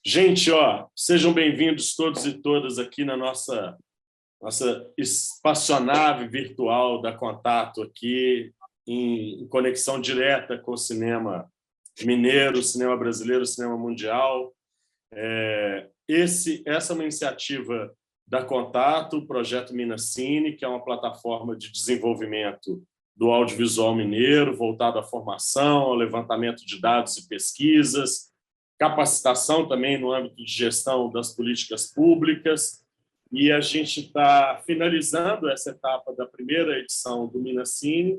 Gente, sejam bem-vindos todos e todas aqui na nossa espaçonave virtual da Contato, aqui em conexão direta com o cinema mineiro, o cinema brasileiro, o cinema mundial. Essa é uma iniciativa da Contato, o projeto Minacine, que é uma plataforma de desenvolvimento do audiovisual mineiro, voltado à formação, ao levantamento de dados e pesquisas, capacitação também no âmbito de gestão das políticas públicas. E a gente está finalizando essa etapa da primeira edição do Minacine,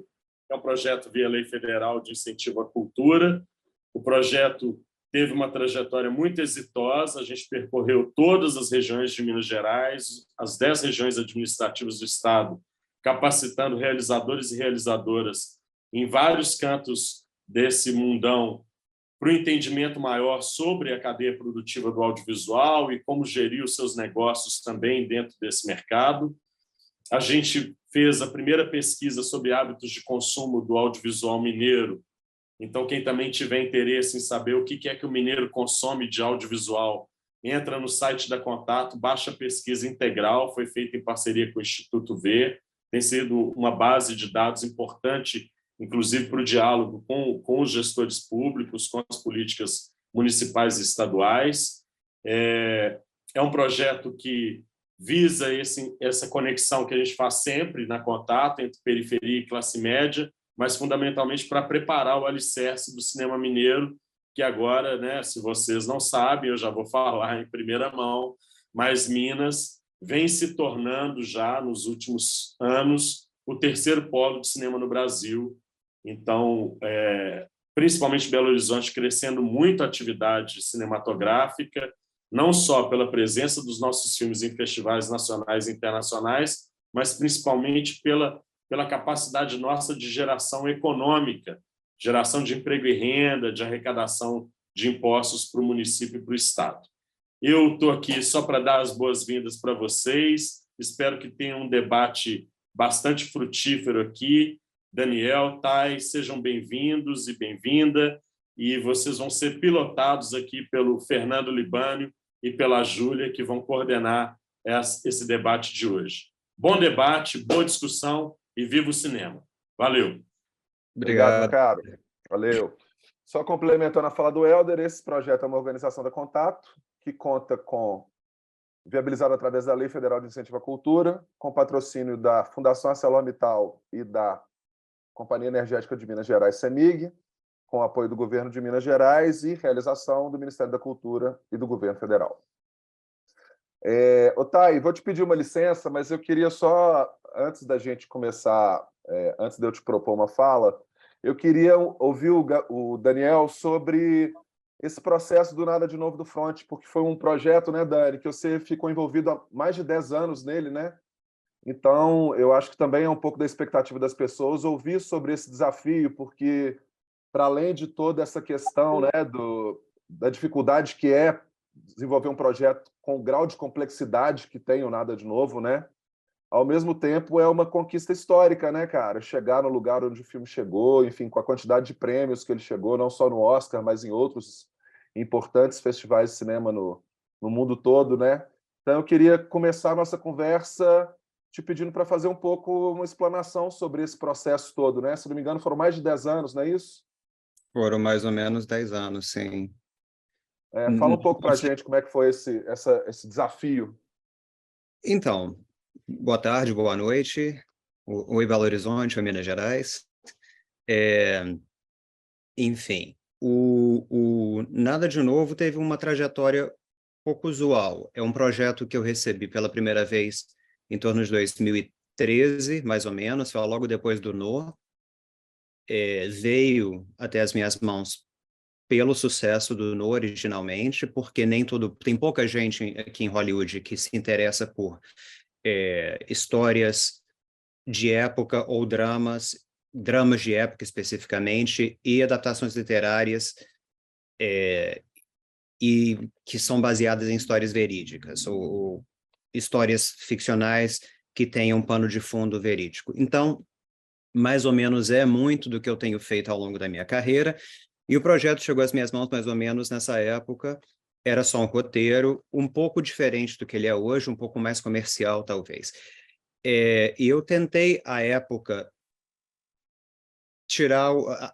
que é um projeto via Lei Federal de Incentivo à Cultura. O projeto teve uma trajetória muito exitosa, a gente percorreu todas as regiões de Minas Gerais, as 10 regiões administrativas do Estado, capacitando realizadores e realizadoras em vários cantos desse mundão para o entendimento maior sobre a cadeia produtiva do audiovisual e como gerir os seus negócios também dentro desse mercado. A gente fez a primeira pesquisa sobre hábitos de consumo do audiovisual mineiro. Então, quem também tiver interesse em saber o que é que o mineiro consome de audiovisual, entra no site da Contato, baixa a pesquisa integral, foi feita em parceria com o Instituto V, tem sido uma base de dados importante, inclusive para o diálogo com os gestores públicos, com as políticas municipais e estaduais. É um projeto que visa essa conexão que a gente faz sempre na Contato entre periferia e classe média, mas fundamentalmente para preparar o alicerce do cinema mineiro, que agora, né, se vocês não sabem, eu já vou falar em primeira mão, mas Minas vem se tornando já, nos últimos anos, o terceiro polo de cinema no Brasil. Então, principalmente Belo Horizonte, crescendo muito a atividade cinematográfica, não só pela presença dos nossos filmes em festivais nacionais e internacionais, mas principalmente pela capacidade nossa de geração econômica, geração de emprego e renda, de arrecadação de impostos para o município e para o Estado. Eu estou aqui só para dar as boas-vindas para vocês, espero que tenha um debate bastante frutífero aqui. Daniel, Thay, sejam bem-vindos e bem-vinda, e vocês vão ser pilotados aqui pelo Fernando Libânio e pela Júlia, que vão coordenar esse debate de hoje. Bom debate, boa discussão e viva o cinema. Valeu. Obrigado, meu caro. Valeu. Só complementando a fala do Helder, esse projeto é uma organização da Contato, que conta com, viabilizado através da Lei Federal de Incentivo à Cultura, com patrocínio da Fundação ArcelorMittal e da Companhia Energética de Minas Gerais, CEMIG, com apoio do Governo de Minas Gerais e realização do Ministério da Cultura e do Governo Federal. Thay, vou te pedir uma licença, mas eu queria só, antes da gente começar, antes de eu te propor uma fala, eu queria ouvir o Daniel sobre esse processo do Nada de Novo do Front, porque foi um projeto, né, Dani, que você ficou envolvido há mais de 10 anos nele, né? Então, eu acho que também é um pouco da expectativa das pessoas ouvir sobre esse desafio, porque, para além de toda essa questão, né, da dificuldade que é desenvolver um projeto com o grau de complexidade que tem o Nada de Novo, né? Ao mesmo tempo, é uma conquista histórica, né, cara? Chegar no lugar onde o filme chegou, enfim, com a quantidade de prêmios que ele chegou, não só no Oscar, mas em outros importantes festivais de cinema no mundo todo, né? Então, eu queria começar a nossa conversa te pedindo para fazer um pouco uma explanação sobre esse processo todo, né? Se não me engano, foram mais de 10 anos, não é isso? Foram mais ou menos 10 anos, sim. Fala um pouco para a gente como é que foi esse desafio. Então, boa tarde, boa noite. Oi, Belo Horizonte, oi, Minas Gerais. Enfim, o Nada de Novo teve uma trajetória pouco usual. É um projeto que eu recebi pela primeira vez em torno de 2013, mais ou menos, foi logo depois do No. Veio até as minhas mãos pelo sucesso do No originalmente, porque tem pouca gente aqui em Hollywood que se interessa por histórias de época ou dramas de época especificamente, e adaptações literárias e que são baseadas em histórias verídicas, ou histórias ficcionais que tenham um pano de fundo verídico. Então, mais ou menos é muito do que eu tenho feito ao longo da minha carreira, e o projeto chegou às minhas mãos mais ou menos nessa época, era só um roteiro, um pouco diferente do que ele é hoje, um pouco mais comercial, talvez. E eu tentei, à época,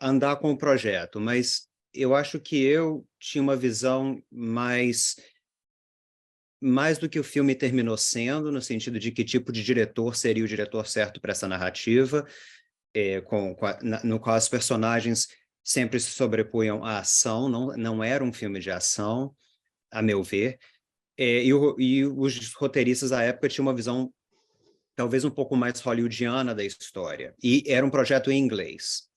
andar com o projeto, mas eu acho que eu tinha uma visão mais do que o filme terminou sendo, no sentido de que tipo de diretor seria o diretor certo para essa narrativa, no qual as personagens sempre se sobrepunham à ação, não era um filme de ação, a meu ver, e os roteiristas à época tinham uma visão talvez um pouco mais hollywoodiana da história, e era um projeto em inglês.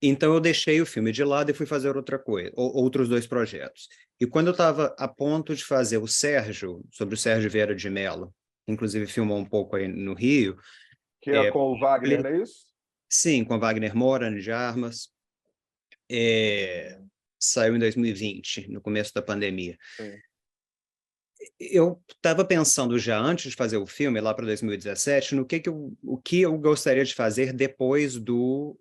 Então eu deixei o filme de lado e fui fazer outra coisa, outros 2 projetos. E quando eu estava a ponto de fazer o Sérgio, sobre o Sérgio Vieira de Mello, inclusive filmou um pouco aí no Rio. Que é com o Wagner, não é isso? Sim, com Wagner Moura, Ana de Armas. Saiu em 2020, no começo da pandemia. Sim. Eu estava pensando já antes de fazer o filme, lá para 2017, o que eu gostaria de fazer depois do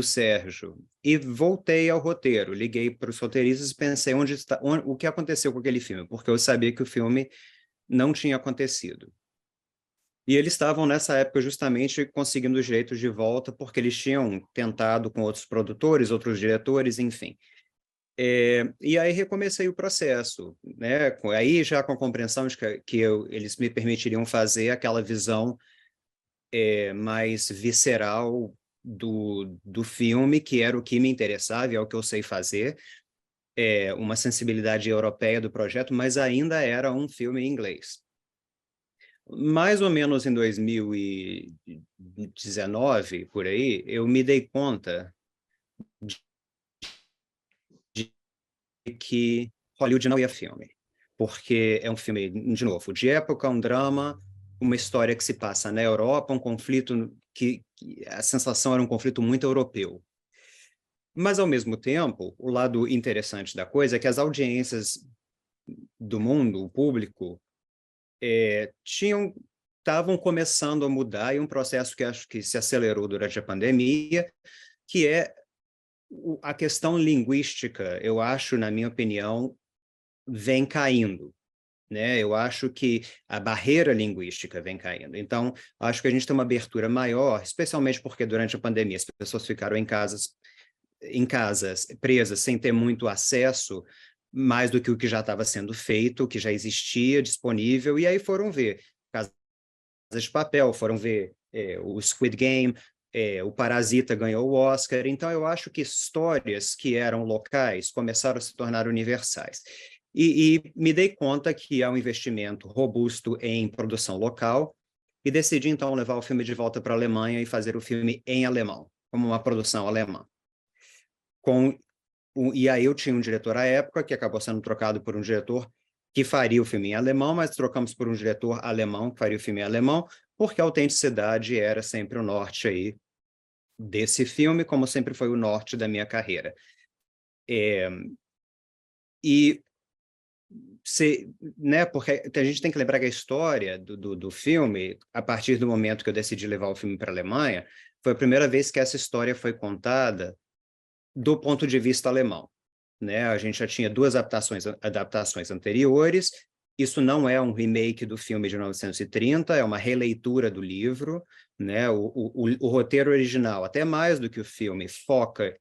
Sérgio. E voltei ao roteiro, liguei para os roteiristas e pensei o que aconteceu com aquele filme, porque eu sabia que o filme não tinha acontecido. E eles estavam, nessa época, justamente conseguindo os direitos de volta, porque eles tinham tentado com outros produtores, outros diretores, enfim. E aí recomecei o processo, né? Aí já com a compreensão de que eles me permitiriam fazer aquela visão mais visceral do filme, que era o que me interessava e é o que eu sei fazer, uma sensibilidade europeia do projeto, mas ainda era um filme em inglês. Mais ou menos em 2019, por aí, eu me dei conta de que Hollywood não ia filme, porque é um filme, de novo, de época, um drama, uma história que se passa na Europa, um conflito que a sensação era um conflito muito europeu. Mas, ao mesmo tempo, o lado interessante da coisa é que as audiências do mundo, o público, estavam começando a mudar, e um processo que acho que se acelerou durante a pandemia, que é a questão linguística, eu acho, na minha opinião, vem caindo, né? Eu acho que a barreira linguística vem caindo. Então, acho que a gente tem uma abertura maior, especialmente porque durante a pandemia as pessoas ficaram em casas presas, sem ter muito acesso, mais do que o que já estava sendo feito, o que já existia disponível, e aí foram ver Casa de Papel, foram ver o Squid Game, o Parasita ganhou o Oscar. Então, eu acho que histórias que eram locais começaram a se tornar universais. E me dei conta que há um investimento robusto em produção local, e decidi, então, levar o filme de volta para a Alemanha e fazer o filme em alemão, como uma produção alemã. E aí eu tinha um diretor à época, que acabou sendo trocado por um diretor que faria o filme em alemão, mas trocamos por um diretor alemão que faria o filme em alemão, porque a autenticidade era sempre o norte aí desse filme, como sempre foi o norte da minha carreira. Né, porque a gente tem que lembrar que a história do filme, a partir do momento que eu decidi levar o filme para a Alemanha, foi a primeira vez que essa história foi contada do ponto de vista alemão, né? A gente já tinha 2 adaptações anteriores. Isso não é um remake do filme de 1930, é uma releitura do livro, né? O roteiro original, até mais do que o filme, foca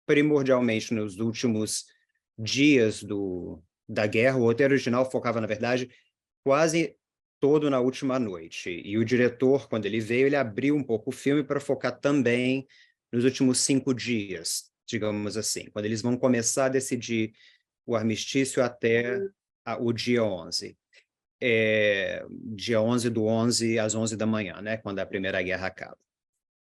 primordialmente nos últimos dias da guerra. O roteiro original focava, na verdade, quase todo na última noite. E o diretor, quando ele veio, ele abriu um pouco o filme para focar também nos últimos 5 dias, digamos assim, quando eles vão começar a decidir o armistício até o dia 11. Dia 11 do 11 às 11 da manhã, né, quando a Primeira Guerra acaba.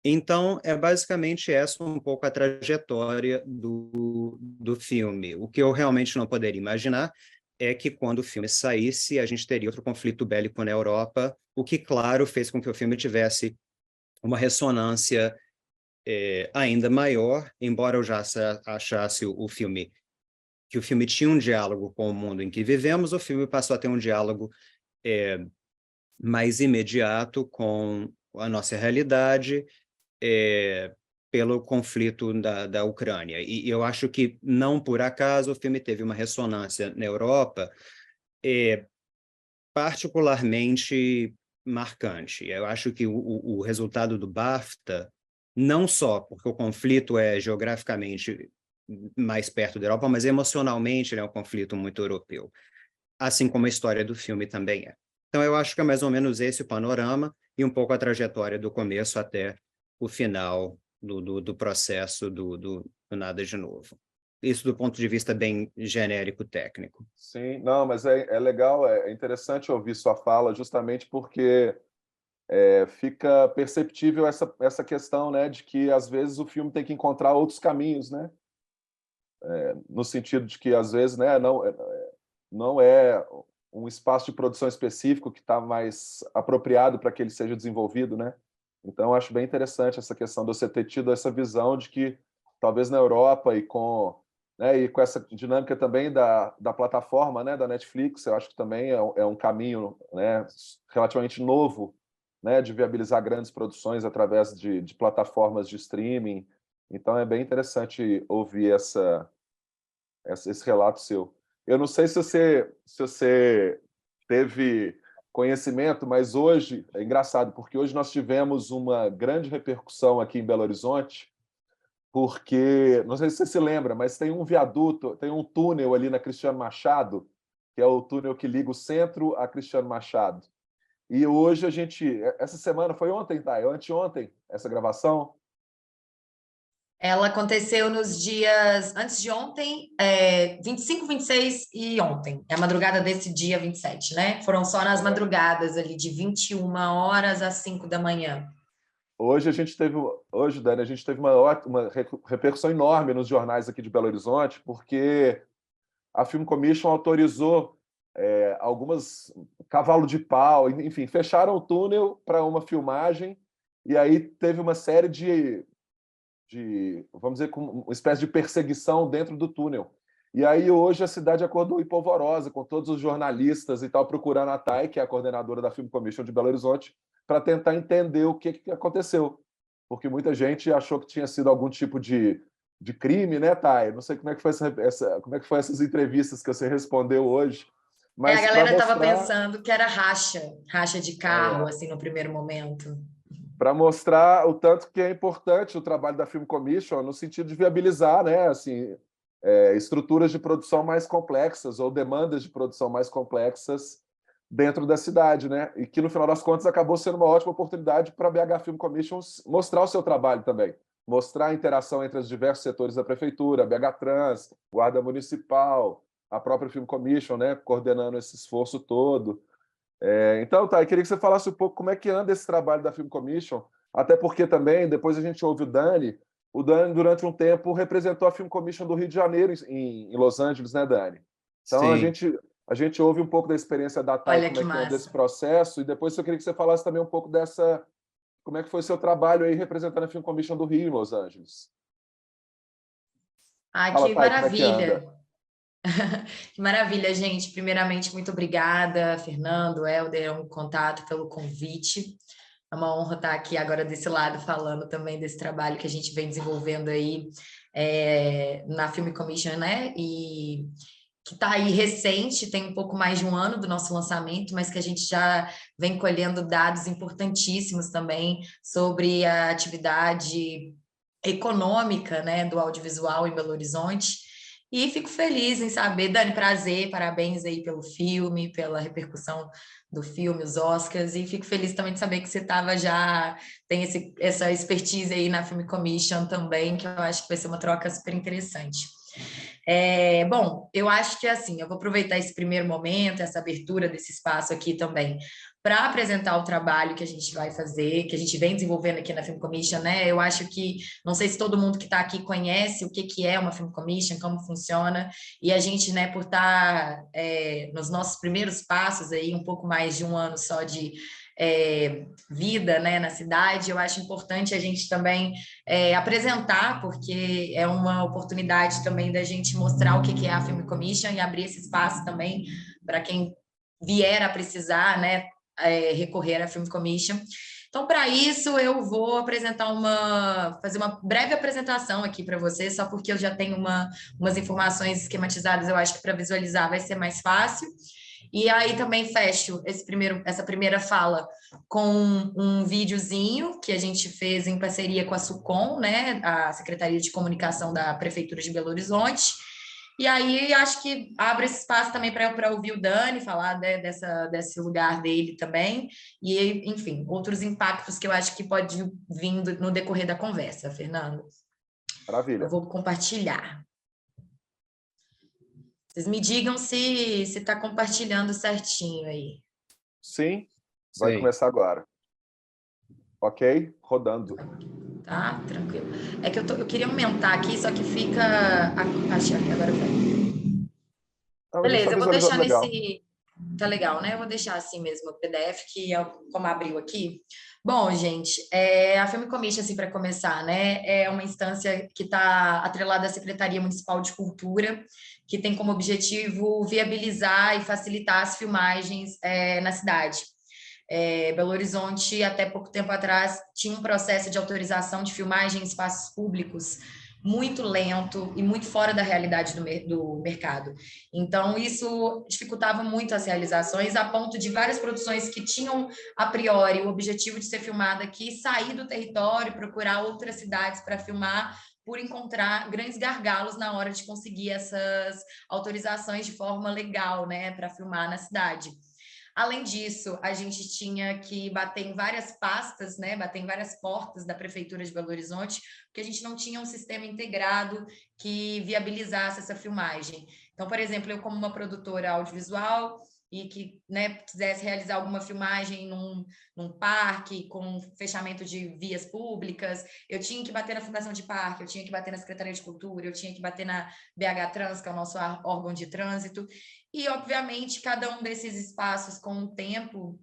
Então, é basicamente essa um pouco a trajetória do filme. O que eu realmente não poderia imaginar é que quando o filme saísse, a gente teria outro conflito bélico na Europa, o que, claro, fez com que o filme tivesse uma ressonância ainda maior, embora eu já achasse que o filme tinha um diálogo com o mundo em que vivemos, o filme passou a ter um diálogo mais imediato com a nossa realidade, pelo conflito da Ucrânia. E eu acho que, não por acaso, o filme teve uma ressonância na Europa particularmente marcante. Eu acho que o resultado do BAFTA, não só porque o conflito é geograficamente mais perto da Europa, mas emocionalmente ele é um conflito muito europeu, assim como a história do filme também é. Então, eu acho que é mais ou menos esse o panorama e um pouco a trajetória do começo até o final do processo do Nada de Novo. Isso do ponto de vista bem genérico técnico. Sim, não, mas é legal, é interessante ouvir sua fala, justamente porque fica perceptível essa questão, né, de que às vezes o filme tem que encontrar outros caminhos, né, no sentido de que às vezes, né, não é um espaço de produção específico que está mais apropriado para que ele seja desenvolvido, né. Então, eu acho bem interessante essa questão de você ter tido essa visão de que talvez na Europa e com essa dinâmica também da plataforma, né, da Netflix, eu acho que também é um caminho, né, relativamente novo, né, de viabilizar grandes produções através de plataformas de streaming. Então, é bem interessante ouvir esse relato seu. Eu não sei se você teve conhecimento, mas hoje, é engraçado, porque hoje nós tivemos uma grande repercussão aqui em Belo Horizonte, porque, não sei se você se lembra, mas tem um viaduto, tem um túnel ali na Cristiano Machado, que é o túnel que liga o centro a Cristiano Machado. E hoje essa semana, foi ontem, tá? Anteontem, essa gravação. Ela aconteceu nos dias antes de ontem, 25, 26 e ontem. É a madrugada desse dia 27, né? Foram só nas madrugadas ali, de 21 horas às 5 da manhã. Hoje, Dani, a gente teve uma repercussão enorme nos jornais aqui de Belo Horizonte, porque a Film Commission autorizou algumas cavalo de pau, enfim, fecharam o túnel para uma filmagem, e aí teve uma série vamos dizer, com uma espécie de perseguição dentro do túnel. E aí hoje a cidade acordou em polvorosa, com todos os jornalistas e tal, procurando a Thay, que é a coordenadora da Film Commission de Belo Horizonte, para tentar entender o que aconteceu. Porque muita gente achou que tinha sido algum tipo de crime, né, Thay? Não sei como é que foi essas entrevistas que você respondeu hoje. Mas a galera estava pensando que era racha de carro, assim, no primeiro momento. Para mostrar o tanto que é importante o trabalho da Film Commission no sentido de viabilizar, né, assim, estruturas de produção mais complexas ou demandas de produção mais complexas dentro da cidade, né? E que, no final das contas, acabou sendo uma ótima oportunidade para a BH Film Commission mostrar o seu trabalho também, mostrar a interação entre os diversos setores da prefeitura, a BH Trans, Guarda Municipal, a própria Film Commission, né, coordenando esse esforço todo. Então, tá, eu queria que você falasse um pouco como é que anda esse trabalho da Film Commission, até porque também, depois a gente ouve o Dani, durante um tempo, representou a Film Commission do Rio de Janeiro em Los Angeles, né, Dani? Então, a gente ouve um pouco da experiência da Thay, como é que anda esse processo, e depois eu queria que você falasse também um pouco como é que foi o seu trabalho aí representando a Film Commission do Rio em Los Angeles. Fala, que Thay, maravilha! Que maravilha, gente. Primeiramente, muito obrigada, Fernando, Helder, um contato pelo convite. É uma honra estar aqui agora desse lado, falando também desse trabalho que a gente vem desenvolvendo aí na Film Commission, né? E que está aí recente, tem um pouco mais de um ano do nosso lançamento, mas que a gente já vem colhendo dados importantíssimos também sobre a atividade econômica, né, do audiovisual em Belo Horizonte. E fico feliz em saber, Dani, prazer, parabéns aí pelo filme, pela repercussão do filme, os Oscars, e fico feliz também de saber que você tem essa expertise aí na Film Commission também, que eu acho que vai ser uma troca super interessante. Bom, eu acho que assim, eu vou aproveitar esse primeiro momento, essa abertura desse espaço aqui também, para apresentar o trabalho que a gente vai fazer, que a gente vem desenvolvendo aqui na Film Commission, né? Eu acho que, não sei se todo mundo que está aqui conhece o que é uma Film Commission, como funciona, e a gente, né, por estar nos nossos primeiros passos aí, um pouco mais de um ano só de vida, né, na cidade, eu acho importante a gente também apresentar, porque é uma oportunidade também da gente mostrar o que é a Film Commission e abrir esse espaço também para quem vier a precisar, né, recorrer à Film Commission. Então, para isso, eu vou fazer uma breve apresentação aqui para vocês, só porque eu já tenho umas informações esquematizadas, eu acho que para visualizar vai ser mais fácil. E aí também fecho essa primeira fala com um videozinho que a gente fez em parceria com a SUCOM, né, a Secretaria de Comunicação da Prefeitura de Belo Horizonte. E aí acho que abre esse espaço também para ouvir o Dani falar, né, desse lugar dele também, e, enfim, outros impactos que eu acho que pode vir no decorrer da conversa, Fernando. Maravilha. Eu vou compartilhar. Vocês me digam se está compartilhando certinho aí. Sim, vai começar agora. Ok? Rodando. Tá? Tranquilo. É que eu queria aumentar aqui, só que fica... Achei aqui, agora vai. Beleza, eu vou deixar nesse... Tá legal, né? Eu vou deixar assim mesmo o PDF, que é como abriu aqui. Bom, gente, a Film Commission, assim, para começar, né? É uma instância que está atrelada à Secretaria Municipal de Cultura, que tem como objetivo viabilizar e facilitar as filmagens na cidade. Belo Horizonte, até pouco tempo atrás, tinha um processo de autorização de filmagem em espaços públicos muito lento e muito fora da realidade do mercado. Então, isso dificultava muito as realizações, a ponto de várias produções que tinham, a priori, o objetivo de ser filmada aqui, sair do território, procurar outras cidades para filmar, por encontrar grandes gargalos na hora de conseguir essas autorizações de forma legal, né, para filmar na cidade. Além disso, a gente tinha que bater em várias pastas, né? Bater em várias portas da Prefeitura de Belo Horizonte, porque a gente não tinha um sistema integrado que viabilizasse essa filmagem. Então, por exemplo, eu como uma produtora audiovisual e que, né, quisesse realizar alguma filmagem num parque com fechamento de vias públicas, eu tinha que bater na Fundação de Parque, eu tinha que bater na Secretaria de Cultura, eu tinha que bater na BH Trans, que é o nosso órgão de trânsito. E, obviamente, cada um desses espaços com o tempo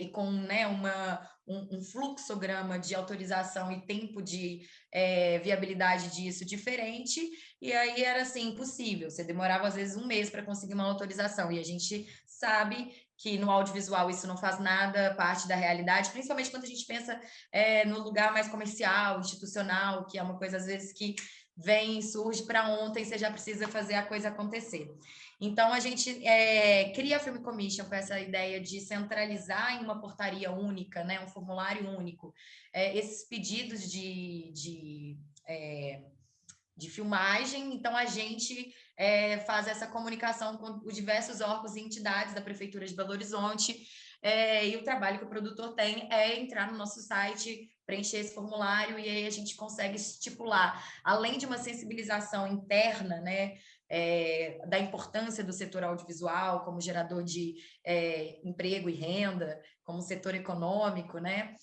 e com, né, um fluxograma de autorização e tempo de viabilidade disso diferente, e aí era assim, impossível. Você demorava, às vezes, um mês para conseguir uma autorização, e a gente sabe que no audiovisual isso não faz nada parte da realidade, principalmente quando a gente pensa no lugar mais comercial, institucional, que é uma coisa, às vezes, que surge para ontem, você já precisa fazer a coisa acontecer. Então, a gente cria a Film Commission com essa ideia de centralizar em uma portaria única, né, um formulário único, esses pedidos de filmagem. Então, a gente faz essa comunicação com os diversos órgãos e entidades da Prefeitura de Belo Horizonte, e o trabalho que o produtor tem é entrar no nosso site, preencher esse formulário, e aí a gente consegue estipular, além de uma sensibilização interna, né, da importância do setor audiovisual como gerador de emprego e renda, como setor econômico, né?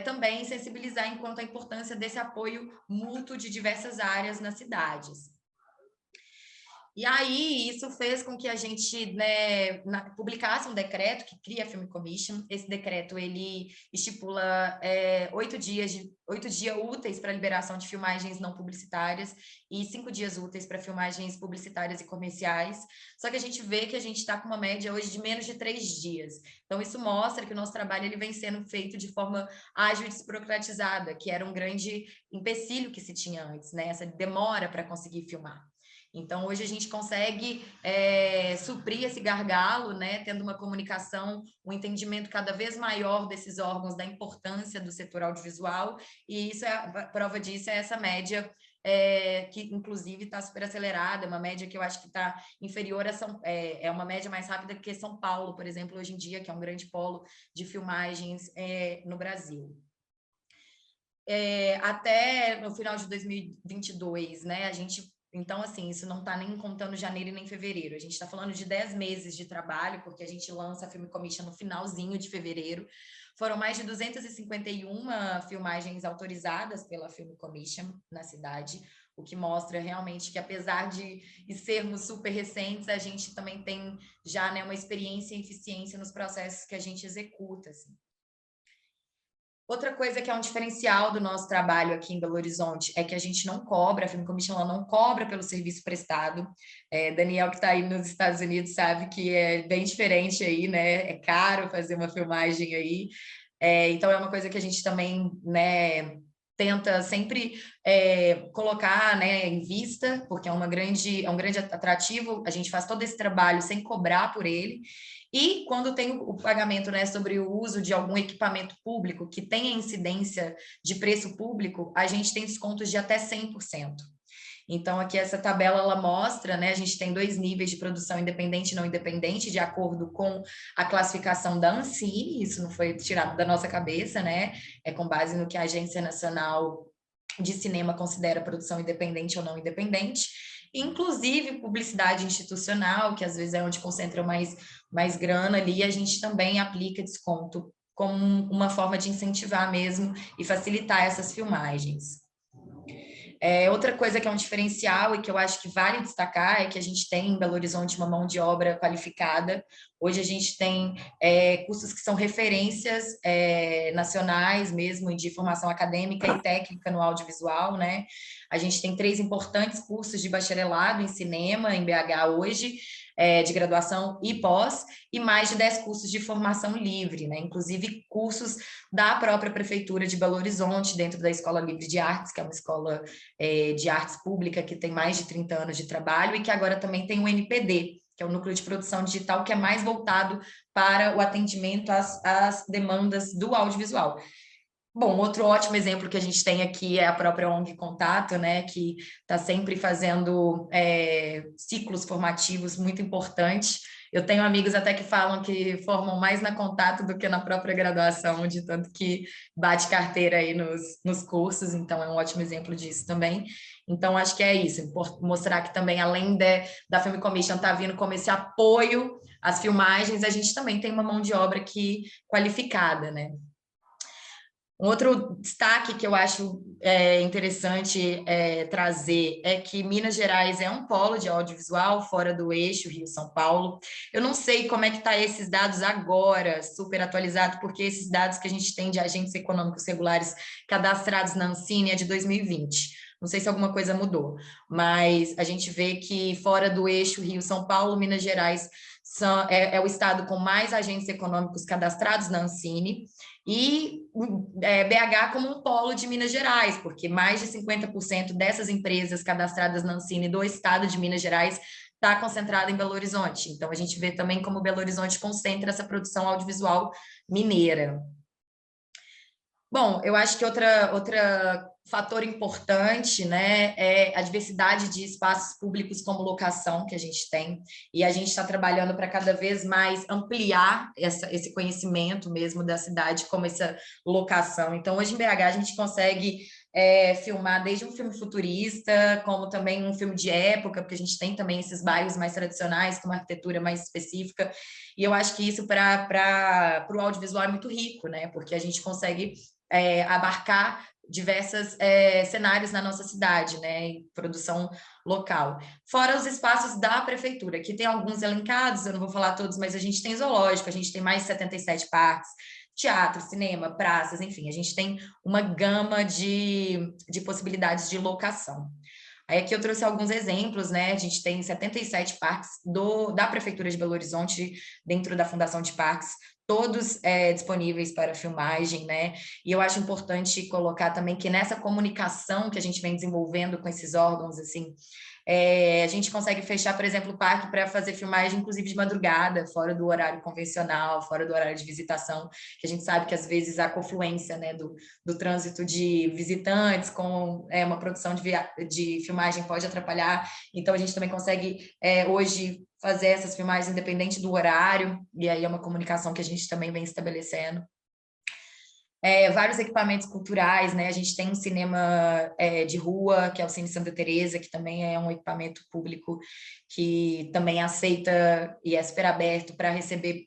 Também sensibilizar enquanto a importância desse apoio mútuo de diversas áreas nas cidades. E aí, isso fez com que a gente, né, publicasse um decreto que cria a Film Commission. Esse decreto, ele estipula 8 dias úteis para liberação de filmagens não publicitárias e 5 dias úteis para filmagens publicitárias e comerciais. Só que a gente vê que a gente está com uma média hoje de menos de 3 dias. Então, isso mostra que o nosso trabalho ele vem sendo feito de forma ágil e desburocratizada, que era um grande empecilho que se tinha antes, né? Essa demora para conseguir filmar. Então, hoje a gente consegue suprir esse gargalo, né, tendo uma comunicação, um entendimento cada vez maior desses órgãos, da importância do setor audiovisual, e isso a prova disso é essa média, que inclusive está super acelerada, uma média que eu acho que está inferior a uma média mais rápida que São Paulo, por exemplo, hoje em dia, que é um grande polo de filmagens no Brasil. Até no final de 2022, né, a gente... Então, assim, isso não está nem contando janeiro e nem fevereiro. A gente está falando de 10 meses de trabalho, porque a gente lança a Film Commission no finalzinho de fevereiro. Foram mais de 251 filmagens autorizadas pela Film Commission na cidade, o que mostra realmente que, apesar de sermos super recentes, a gente também tem já, né, uma experiência e eficiência nos processos que a gente executa, assim. Outra coisa que é um diferencial do nosso trabalho aqui em Belo Horizonte é que a gente não cobra, a Film Commission ela não cobra pelo serviço prestado. Daniel, que está aí nos Estados Unidos, sabe que é bem diferente aí, né? É caro fazer uma filmagem aí. Então, é uma coisa que a gente também, né, tenta sempre colocar, né, em vista, porque é um grande atrativo, a gente faz todo esse trabalho sem cobrar por ele, e quando tem o pagamento, né, sobre o uso de algum equipamento público que tenha incidência de preço público, a gente tem descontos de até 100%. Então, aqui essa tabela, ela mostra, né, a gente tem 2 níveis de produção independente e não independente, de acordo com a classificação da Ancine, isso não foi tirado da nossa cabeça, né, é com base no que a Agência Nacional de Cinema considera produção independente ou não independente, inclusive publicidade institucional, que às vezes é onde concentra mais grana ali, a gente também aplica desconto como uma forma de incentivar mesmo e facilitar essas filmagens. Outra coisa que é um diferencial e que eu acho que vale destacar é que a gente tem em Belo Horizonte uma mão de obra qualificada. Hoje a gente tem cursos que são referências nacionais mesmo, de formação acadêmica e técnica no audiovisual, né? A gente tem 3 importantes cursos de bacharelado em cinema em BH hoje, de graduação e pós, e mais de 10 cursos de formação livre, né? Inclusive cursos da própria Prefeitura de Belo Horizonte, dentro da Escola Livre de Artes, que é uma escola de artes pública que tem mais de 30 anos de trabalho e que agora também tem o NPD, que é o Núcleo de Produção Digital, que é mais voltado para o atendimento às demandas do audiovisual. Bom, outro ótimo exemplo que a gente tem aqui é a própria ONG Contato, né, que está sempre fazendo ciclos formativos muito importantes. Eu tenho amigos até que falam que formam mais na Contato do que na própria graduação, de tanto que bate carteira aí nos cursos, então é um ótimo exemplo disso também. Então, acho que é isso, mostrar que também, além da Film Commission estar vindo como esse apoio às filmagens, a gente também tem uma mão de obra qualificada, né? Um outro destaque que eu acho interessante trazer é que Minas Gerais é um polo de audiovisual fora do eixo Rio-São Paulo. Eu não sei como é que tá esses dados agora, super atualizado, porque esses dados que a gente tem de agentes econômicos regulares cadastrados na Ancine é de 2020. Não sei se alguma coisa mudou, mas a gente vê que fora do eixo Rio-São Paulo, Minas Gerais é o estado com mais agentes econômicos cadastrados na Ancine, e BH como um polo de Minas Gerais, porque mais de 50% dessas empresas cadastradas na Ancine do estado de Minas Gerais está concentrada em Belo Horizonte. Então, a gente vê também como Belo Horizonte concentra essa produção audiovisual mineira. Bom, eu acho que outra fator importante, né, é a diversidade de espaços públicos como locação que a gente tem, e a gente está trabalhando para cada vez mais ampliar esse conhecimento mesmo da cidade como essa locação. Então, hoje em BH a gente consegue filmar desde um filme futurista, como também um filme de época, porque a gente tem também esses bairros mais tradicionais, com uma arquitetura mais específica, e eu acho que isso para o audiovisual é muito rico, né, porque a gente consegue abarcar diversos cenários na nossa cidade, né, em produção local. Fora os espaços da prefeitura, que tem alguns elencados, eu não vou falar todos, mas a gente tem zoológico, a gente tem mais de 77 parques, teatro, cinema, praças, enfim, a gente tem uma gama de possibilidades de locação. Aí aqui eu trouxe alguns exemplos, né? A gente tem 77 parques da Prefeitura de Belo Horizonte, dentro da Fundação de Parques, todos disponíveis para filmagem, né? E eu acho importante colocar também que nessa comunicação que a gente vem desenvolvendo com esses órgãos, assim, a gente consegue fechar, por exemplo, o parque para fazer filmagem, inclusive de madrugada, fora do horário convencional, fora do horário de visitação, que a gente sabe que às vezes a confluência, né, do trânsito de visitantes com uma produção de filmagem pode atrapalhar. Então, a gente também consegue hoje fazer essas filmagens independente do horário, e aí é uma comunicação que a gente também vem estabelecendo. Vários equipamentos culturais, né? A gente tem um cinema de rua, que é o Cine Santa Teresa, que também é um equipamento público que também aceita e é super aberto para receber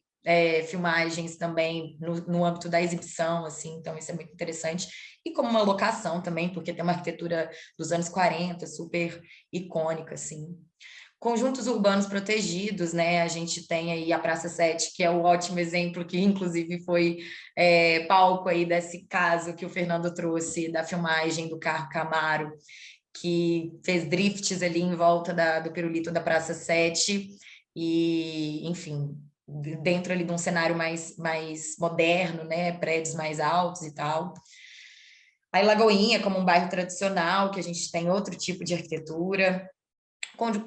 filmagens também no âmbito da exibição, assim, então isso é muito interessante. E como uma locação também, porque tem uma arquitetura dos anos 40, super icônica, assim. Conjuntos urbanos protegidos, né? A gente tem aí a Praça 7, que é um ótimo exemplo, que inclusive foi palco aí desse caso que o Fernando trouxe, da filmagem do carro Camaro, que fez drifts ali em volta do pirulito da Praça 7, e, enfim, dentro ali de um cenário mais moderno, né? Prédios mais altos e tal. A Lagoinha, como um bairro tradicional, que a gente tem outro tipo de arquitetura.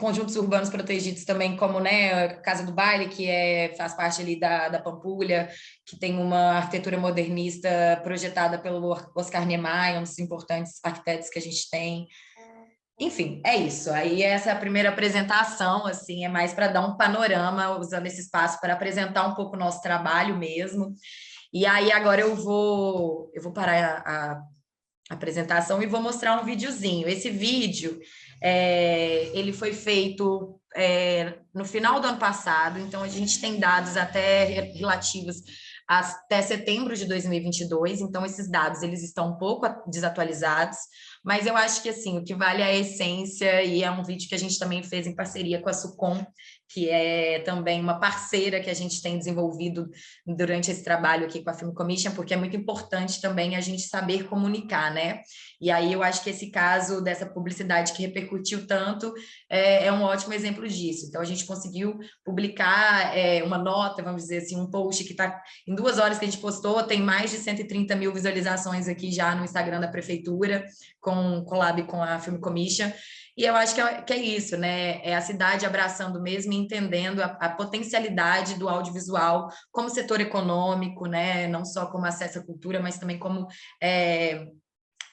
Conjuntos urbanos protegidos também, como, né, a Casa do Baile, que faz parte ali da Pampulha, que tem uma arquitetura modernista projetada pelo Oscar Niemeyer, um dos importantes arquitetos que a gente tem. Enfim, é isso. Aí essa é a primeira apresentação, assim, é mais para dar um panorama, usando esse espaço para apresentar um pouco o nosso trabalho mesmo. E aí agora eu vou parar a apresentação e vou mostrar um videozinho. Esse vídeo, ele foi feito no final do ano passado, então a gente tem dados até relativos até setembro de 2022, então esses dados eles estão um pouco desatualizados, mas eu acho que assim, o que vale é a essência, e é um vídeo que a gente também fez em parceria com a Sucom, que é também uma parceira que a gente tem desenvolvido durante esse trabalho aqui com a Film Commission, porque é muito importante também a gente saber comunicar, né? E aí eu acho que esse caso dessa publicidade que repercutiu tanto é um ótimo exemplo disso. Então, a gente conseguiu publicar uma nota, vamos dizer assim, um post que está em 2 horas que a gente postou, tem mais de 130 mil visualizações aqui já no Instagram da Prefeitura, com collab com a Film Commission. E eu acho que é isso, né? É a cidade abraçando mesmo e entendendo a potencialidade do audiovisual como setor econômico, né? Não só como acesso à cultura, mas também como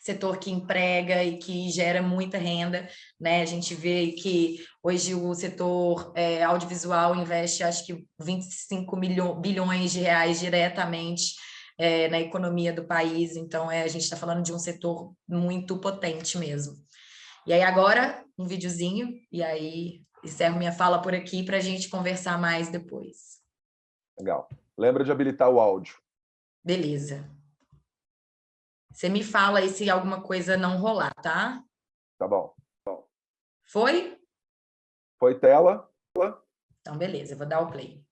setor que emprega e que gera muita renda, né? A gente vê que hoje o setor audiovisual investe, acho que 25 bilhões de reais diretamente na economia do país. Então, a gente está falando de um setor muito potente mesmo. E aí agora, um videozinho, e aí encerro minha fala por aqui para a gente conversar mais depois. Legal. Lembra de habilitar o áudio. Beleza. Você me fala aí se alguma coisa não rolar, tá? Tá bom. Foi? Foi tela? Então, beleza, eu vou dar o play.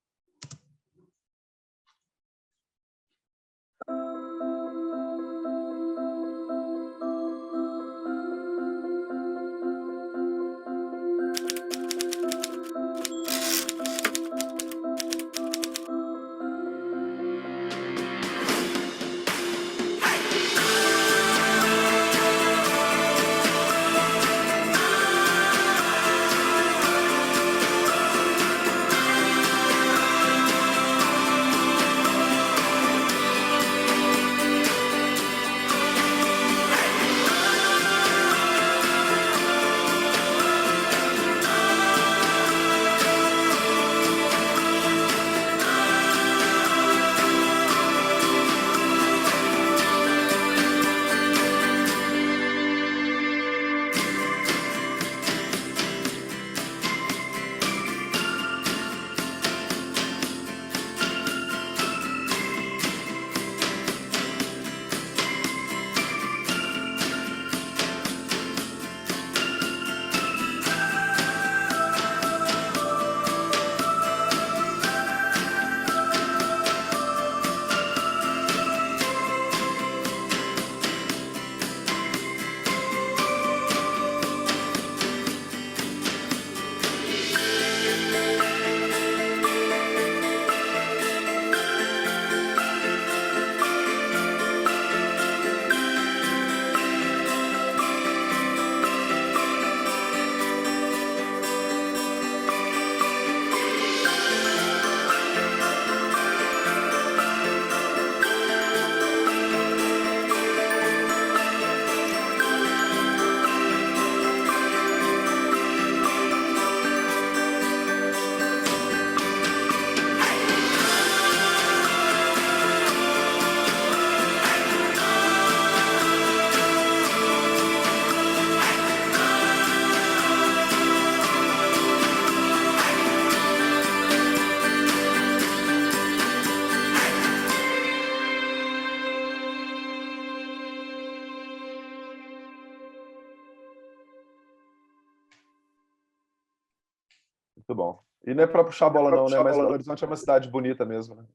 Muito bom. E não é para puxar a bola não, né? Mas Belo Horizonte é uma cidade bonita mesmo, né?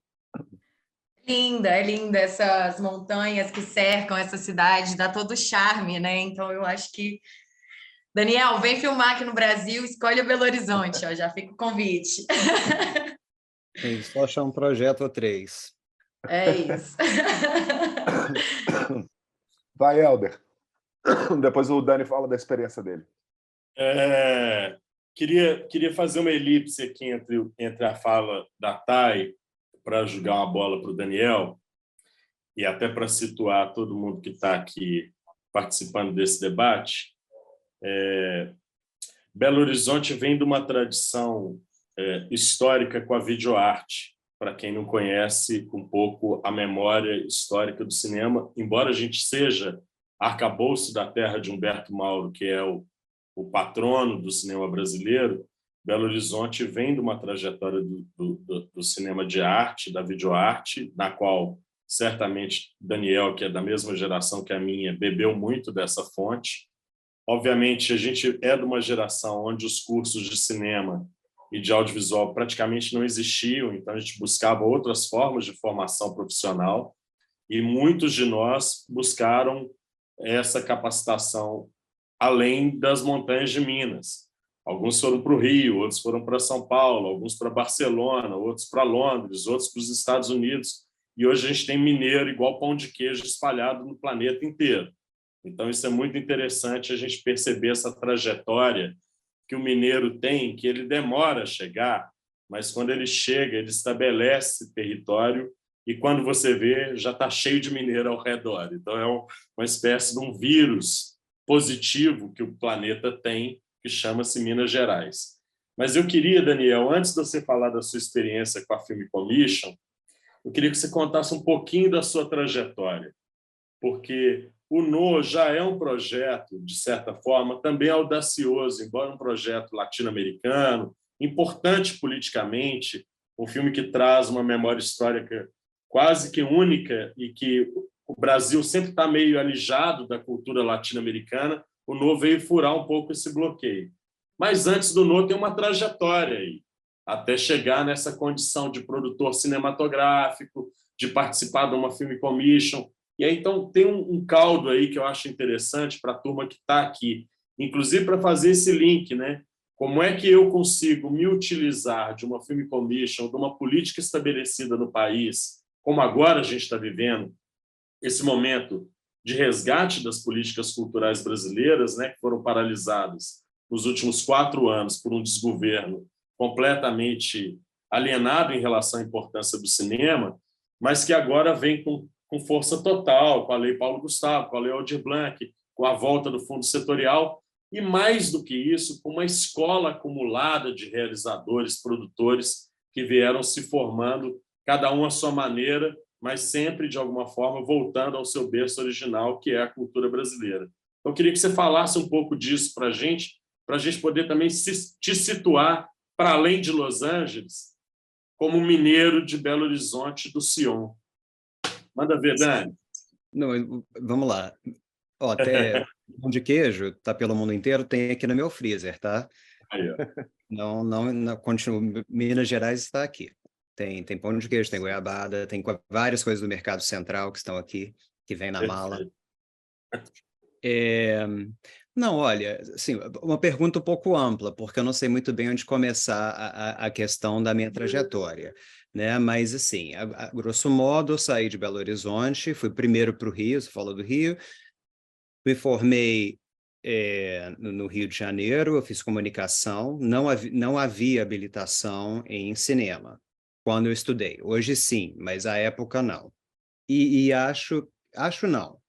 É linda essas montanhas que cercam essa cidade, dá todo o charme, né? Então eu acho que Daniel, vem filmar aqui no Brasil, escolhe o Belo Horizonte, ó, já fica o convite. Tem só achar um projeto ou 3. É isso. Vai, Helder. Depois o Dani fala da experiência dele. Queria fazer uma elipse aqui entre a fala da Thay, para jogar uma bola para o Daniel, e até para situar todo mundo que está aqui participando desse debate. Belo Horizonte vem de uma tradição histórica com a videoarte. Para quem não conhece um pouco a memória histórica do cinema, embora a gente seja arcabouço da terra de Humberto Mauro, que é o patrono do cinema brasileiro, Belo Horizonte vem de uma trajetória do cinema de arte, da videoarte, na qual certamente Daniel, que é da mesma geração que a minha, bebeu muito dessa fonte. Obviamente, a gente é de uma geração onde os cursos de cinema e de audiovisual praticamente não existiam, então a gente buscava outras formas de formação profissional e muitos de nós buscaram essa capacitação além das montanhas de Minas. Alguns foram para o Rio, outros foram para São Paulo, alguns para Barcelona, outros para Londres, outros para os Estados Unidos. E hoje a gente tem mineiro igual pão de queijo espalhado no planeta inteiro. Então, isso é muito interessante a gente perceber essa trajetória que o mineiro tem, que ele demora a chegar, mas quando ele chega, ele estabelece território e quando você vê, já está cheio de mineiro ao redor. Então, é uma espécie de um vírus positivo que o planeta tem, que chama-se Minas Gerais. Mas eu queria, Daniel, antes de você falar da sua experiência com a Film Commission, eu queria que você contasse um pouquinho da sua trajetória, porque o NO já é um projeto, de certa forma, também audacioso, embora um projeto latino-americano, importante politicamente, um filme que traz uma memória histórica quase que única e que o Brasil sempre está meio alijado da cultura latino-americana, o NO veio furar um pouco esse bloqueio. Mas antes do NO tem uma trajetória aí, até chegar nessa condição de produtor cinematográfico, de participar de uma Film Commission. E aí, então, tem um caldo aí que eu acho interessante para a turma que está aqui, inclusive para fazer esse link, né? Como é que eu consigo me utilizar de uma Film Commission, de uma política estabelecida no país, como agora a gente está vivendo, esse momento de resgate das políticas culturais brasileiras, né, que foram paralisadas nos últimos 4 anos por um desgoverno completamente alienado em relação à importância do cinema, mas que agora vem com força total, com a Lei Paulo Gustavo, com a Lei Aldir Blanc, com a volta do Fundo Setorial, e mais do que isso, com uma escola acumulada de realizadores, produtores que vieram se formando, cada um à sua maneira, mas sempre, de alguma forma, voltando ao seu berço original, que é a cultura brasileira. Eu queria que você falasse um pouco disso para a gente poder também te situar para além de Los Angeles, como mineiro de Belo Horizonte do Sion. Manda ver, Dani. Não, vamos lá. Ó, até pão de queijo, tá pelo mundo inteiro, tem aqui no meu freezer, tá? Aí, ó. Não continua. Minas Gerais está aqui. Tem pão de queijo, tem goiabada, tem várias coisas do Mercado Central que estão aqui, que vem na mala. Não, olha, assim, uma pergunta um pouco ampla, porque eu não sei muito bem onde começar a questão da minha trajetória, né? Mas, assim, a grosso modo, eu saí de Belo Horizonte, fui primeiro para o Rio, você falou do Rio, me formei no Rio de Janeiro, eu fiz comunicação, não havia habilitação em cinema quando eu estudei. Hoje sim, mas à época não. E acho não.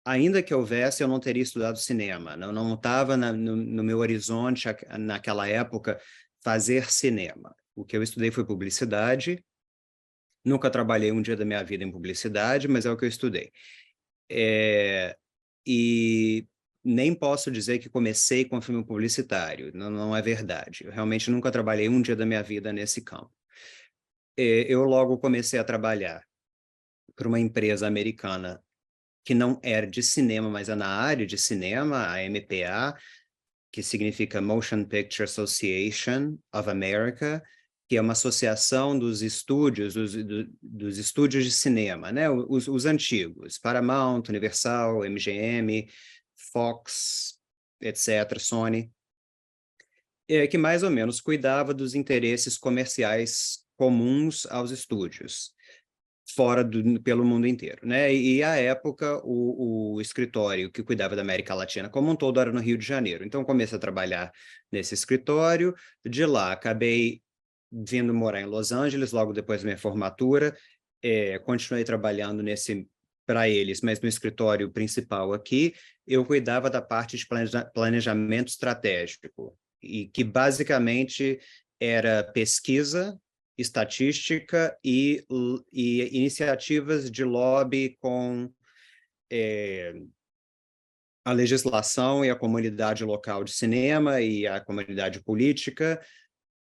Ainda que houvesse, eu não teria estudado cinema. Não estava no meu horizonte, naquela época, fazer cinema. O que eu estudei foi publicidade. Nunca trabalhei um dia da minha vida em publicidade, mas é o que eu estudei. E nem posso dizer que comecei com filme publicitário. Não é verdade. Eu realmente nunca trabalhei um dia da minha vida nesse campo. Eu logo comecei a trabalhar para uma empresa americana que não era de cinema, mas é na área de cinema, a MPA, que significa Motion Picture Association of America, que é uma associação dos estúdios, dos estúdios de cinema, né? Os antigos, Paramount, Universal, MGM, Fox, etc., Sony, que mais ou menos cuidava dos interesses comerciais comuns aos estúdios, pelo mundo inteiro, né? E à época, o escritório que cuidava da América Latina como um todo era no Rio de Janeiro. Então, comecei a trabalhar nesse escritório. De lá, acabei vindo morar em Los Angeles, logo depois da minha formatura. Continuei trabalhando para eles, mas no escritório principal aqui, eu cuidava da parte de planejamento estratégico, e que basicamente era pesquisa, estatística e iniciativas de lobby com a legislação e a comunidade local de cinema e a comunidade política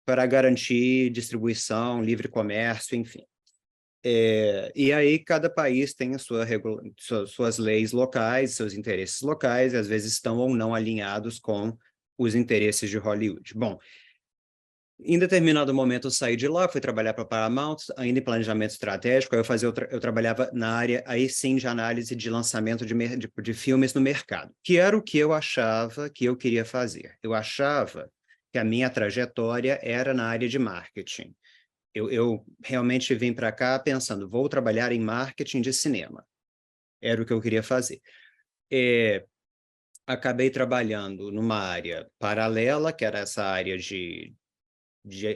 para garantir distribuição, livre comércio, enfim. E aí cada país tem suas leis locais, seus interesses locais, e às vezes estão ou não alinhados com os interesses de Hollywood. Bom, em determinado momento eu saí de lá, fui trabalhar para a Paramount, ainda em planejamento estratégico. Aí eu trabalhava na área, aí sim, de análise de lançamento de filmes no mercado, que era o que eu achava que eu queria fazer. Eu achava que a minha trajetória era na área de marketing. Eu realmente vim para cá pensando, vou trabalhar em marketing de cinema. Era o que eu queria fazer. Acabei trabalhando numa área paralela, que era essa área de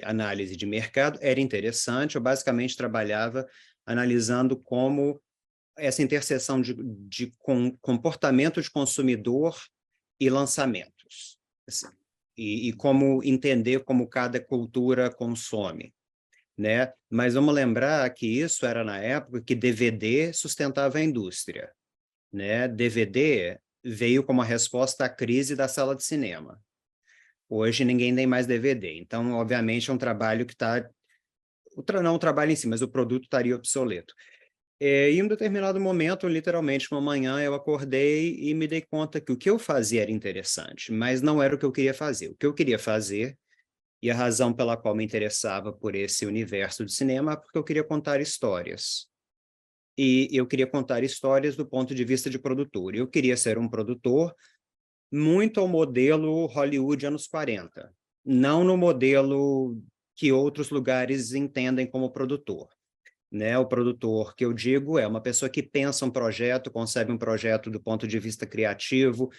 análise de mercado. Era interessante. Eu basicamente trabalhava analisando como essa interseção de comportamento de consumidor e lançamentos, assim, e como entender como cada cultura consome, né? Mas vamos lembrar que isso era na época que DVD sustentava a indústria, né? DVD veio como a resposta à crise da sala de cinema. Hoje ninguém tem mais DVD, então, obviamente, é um trabalho que está... Não o trabalho em si, mas o produto estaria obsoleto. E em um determinado momento, literalmente, uma manhã, eu acordei e me dei conta que o que eu fazia era interessante, mas não era o que eu queria fazer. O que eu queria fazer, e a razão pela qual me interessava por esse universo de cinema, é porque eu queria contar histórias. E eu queria contar histórias do ponto de vista de produtor. Eu queria ser um produtor muito ao modelo Hollywood anos 40, não no modelo que outros lugares entendem como produtor, né? O produtor que eu digo é uma pessoa que pensa um projeto, concebe um projeto do ponto de vista criativo,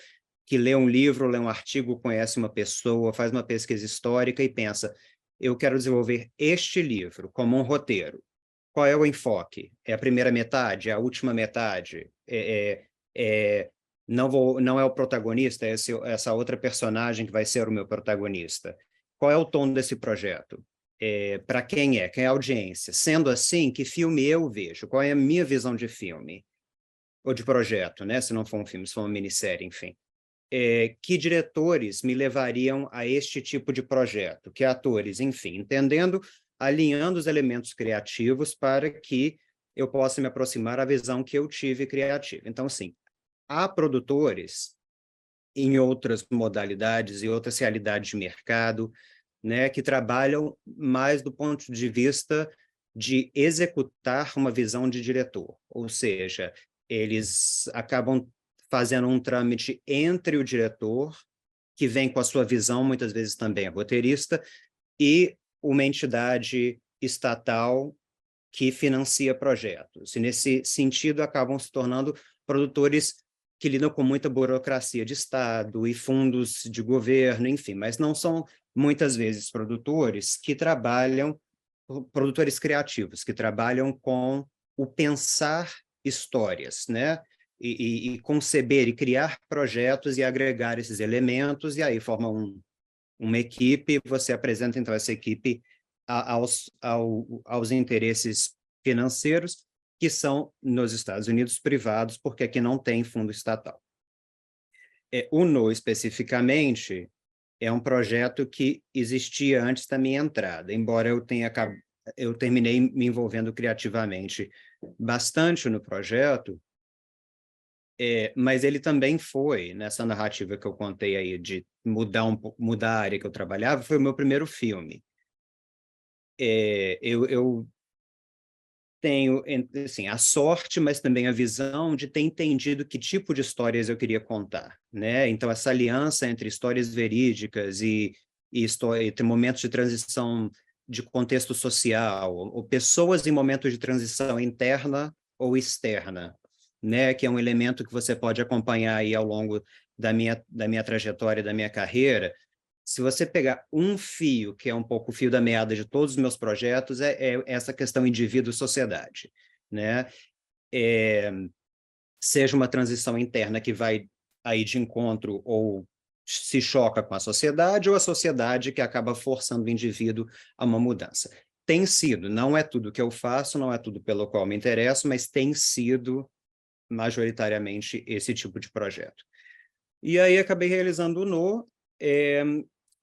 que lê um livro, lê um artigo, conhece uma pessoa, faz uma pesquisa histórica e pensa, eu quero desenvolver este livro como um roteiro. Qual é o enfoque? É a primeira metade? É a última metade? Não é o protagonista, é essa outra personagem que vai ser o meu protagonista. Qual é o tom desse projeto? Para quem é? Quem é a audiência? Sendo assim, que filme eu vejo? Qual é a minha visão de filme? Ou de projeto, né? Se não for um filme, se for uma minissérie, enfim. Que diretores me levariam a este tipo de projeto? Que atores? Enfim, entendendo, alinhando os elementos criativos para que eu possa me aproximar da visão que eu tive criativa. Então, assim, há produtores em outras modalidades e outras realidades de mercado, né, que trabalham mais do ponto de vista de executar uma visão de diretor, ou seja, eles acabam fazendo um trâmite entre o diretor, que vem com a sua visão, muitas vezes também é roteirista, e uma entidade estatal que financia projetos. E, nesse sentido, acabam se tornando produtores que lidam com muita burocracia de Estado e fundos de governo, enfim, mas não são, muitas vezes, produtores criativos, que trabalham com o pensar histórias, né? E conceber e criar projetos e agregar esses elementos, e aí forma uma equipe, você apresenta, então, essa equipe aos interesses financeiros, que são, nos Estados Unidos, privados, porque aqui não tem fundo estatal. O NO, especificamente, é um projeto que existia antes da minha entrada, embora eu terminei me envolvendo criativamente bastante no projeto, mas ele também foi, nessa narrativa que eu contei aí, de mudar a área que eu trabalhava, foi o meu primeiro filme. Eu tenho, assim, a sorte, mas também a visão de ter entendido que tipo de histórias eu queria contar, né? Então, essa aliança entre histórias verídicas e ter momentos de transição de contexto social, ou pessoas em momentos de transição interna ou externa, né? Que é um elemento que você pode acompanhar aí ao longo da minha trajetória, da minha carreira. Se você pegar um fio, que é um pouco o fio da meada de todos os meus projetos, é essa questão indivíduo-sociedade, né? Seja uma transição interna que vai aí de encontro ou se choca com a sociedade, ou a sociedade que acaba forçando o indivíduo a uma mudança. Tem sido, não é tudo que eu faço, não é tudo pelo qual me interesso, mas tem sido majoritariamente esse tipo de projeto. E aí acabei realizando o No.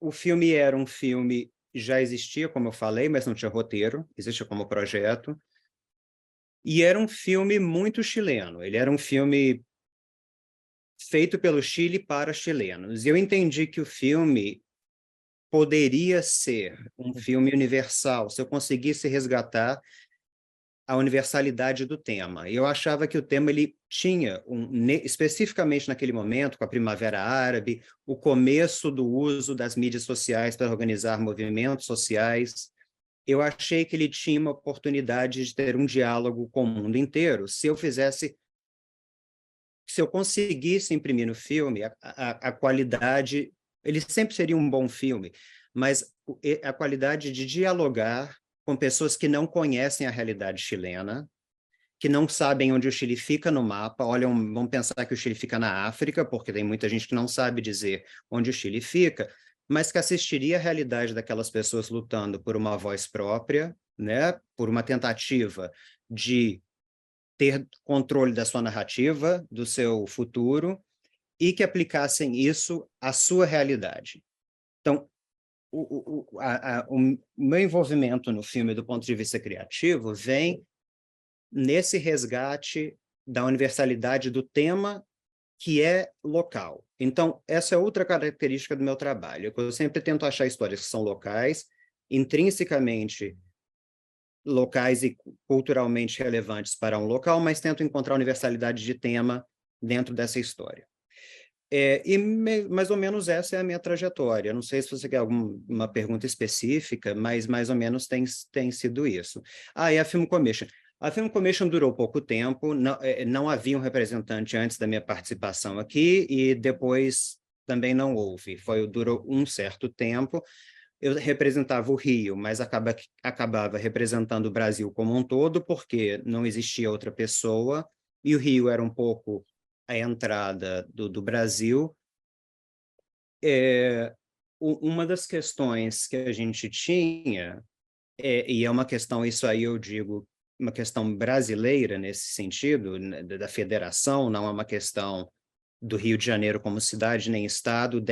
O filme era um filme, já existia, como eu falei, mas não tinha roteiro, existia como projeto. E era um filme muito chileno. Ele era um filme feito pelo Chile para chilenos. E eu entendi que o filme poderia ser um filme universal, se eu conseguisse resgatar a universalidade do tema. Eu achava que o tema ele tinha, especificamente naquele momento, com a Primavera Árabe, o começo do uso das mídias sociais para organizar movimentos sociais. Eu achei que ele tinha uma oportunidade de ter um diálogo com o mundo inteiro, se eu conseguisse imprimir no filme a qualidade, ele sempre seria um bom filme, mas a qualidade de dialogar com pessoas que não conhecem a realidade chilena, que não sabem onde o Chile fica no mapa, vão pensar que o Chile fica na África, porque tem muita gente que não sabe dizer onde o Chile fica, mas que assistiria a realidade daquelas pessoas lutando por uma voz própria, né, por uma tentativa de ter controle da sua narrativa, do seu futuro, e que aplicassem isso à sua realidade. Então, o meu envolvimento no filme, do ponto de vista criativo, vem nesse resgate da universalidade do tema, que é local. Então, essa é outra característica do meu trabalho. Eu sempre tento achar histórias que são locais, intrinsecamente locais e culturalmente relevantes para um local, mas tento encontrar universalidade de tema dentro dessa história. Mais ou menos essa é a minha trajetória. Não sei se você quer alguma pergunta específica, mas mais ou menos tem sido isso. E a Film Commission. A Film Commission durou pouco tempo, não havia um representante antes da minha participação aqui, e depois também não houve. Durou um certo tempo. Eu representava o Rio, mas acabava representando o Brasil como um todo, porque não existia outra pessoa, e o Rio era um pouco a entrada do Brasil. Uma das questões que a gente tinha, e é uma questão, isso aí eu digo, uma questão brasileira nesse sentido, né, da federação, não é uma questão do Rio de Janeiro como cidade, nem estado,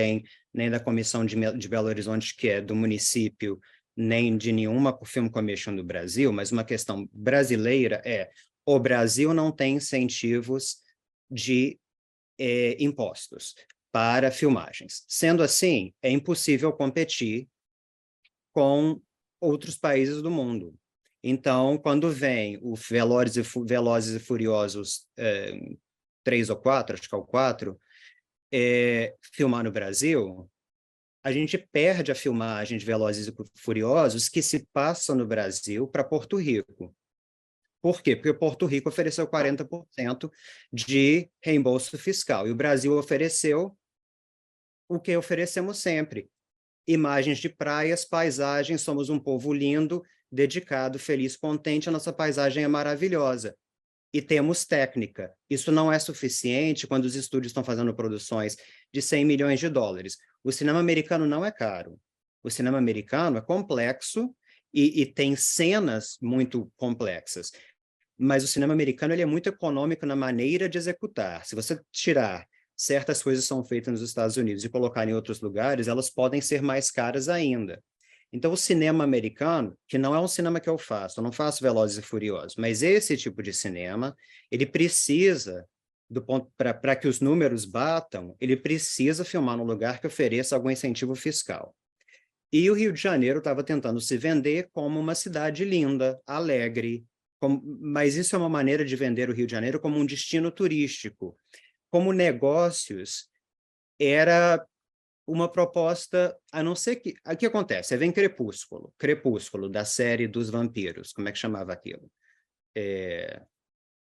nem da Comissão de Belo Horizonte, que é do município, nem de nenhuma Film Commission do Brasil, mas uma questão brasileira o Brasil não tem incentivos de impostos para filmagens. Sendo assim, é impossível competir com outros países do mundo. Então, quando vem o Velozes e Furiosos 3 ou 4, acho que é o 4, filmar no Brasil, a gente perde a filmagem de Velozes e Furiosos que se passa no Brasil para Porto Rico. Por quê? Porque Porto Rico ofereceu 40% de reembolso fiscal, e o Brasil ofereceu o que oferecemos sempre: imagens de praias, paisagens, somos um povo lindo, dedicado, feliz, contente, a nossa paisagem é maravilhosa. E temos técnica. Isso não é suficiente quando os estúdios estão fazendo produções de 100 milhões de dólares. O cinema americano não é caro. O cinema americano é complexo e tem cenas muito complexas. Mas o cinema americano ele é muito econômico na maneira de executar. Se você tirar certas coisas que são feitas nos Estados Unidos e colocar em outros lugares, elas podem ser mais caras ainda. Então, o cinema americano, que não é um cinema que eu não faço Velozes e Furiosos, mas esse tipo de cinema, ele precisa, para que os números batam, ele precisa filmar num lugar que ofereça algum incentivo fiscal. E o Rio de Janeiro estava tentando se vender como uma cidade linda, alegre, mas isso é uma maneira de vender o Rio de Janeiro como um destino turístico. Como negócios, era uma proposta, a não ser que... O que acontece? Aí vem Crepúsculo, da série dos vampiros. Como é que chamava aquilo?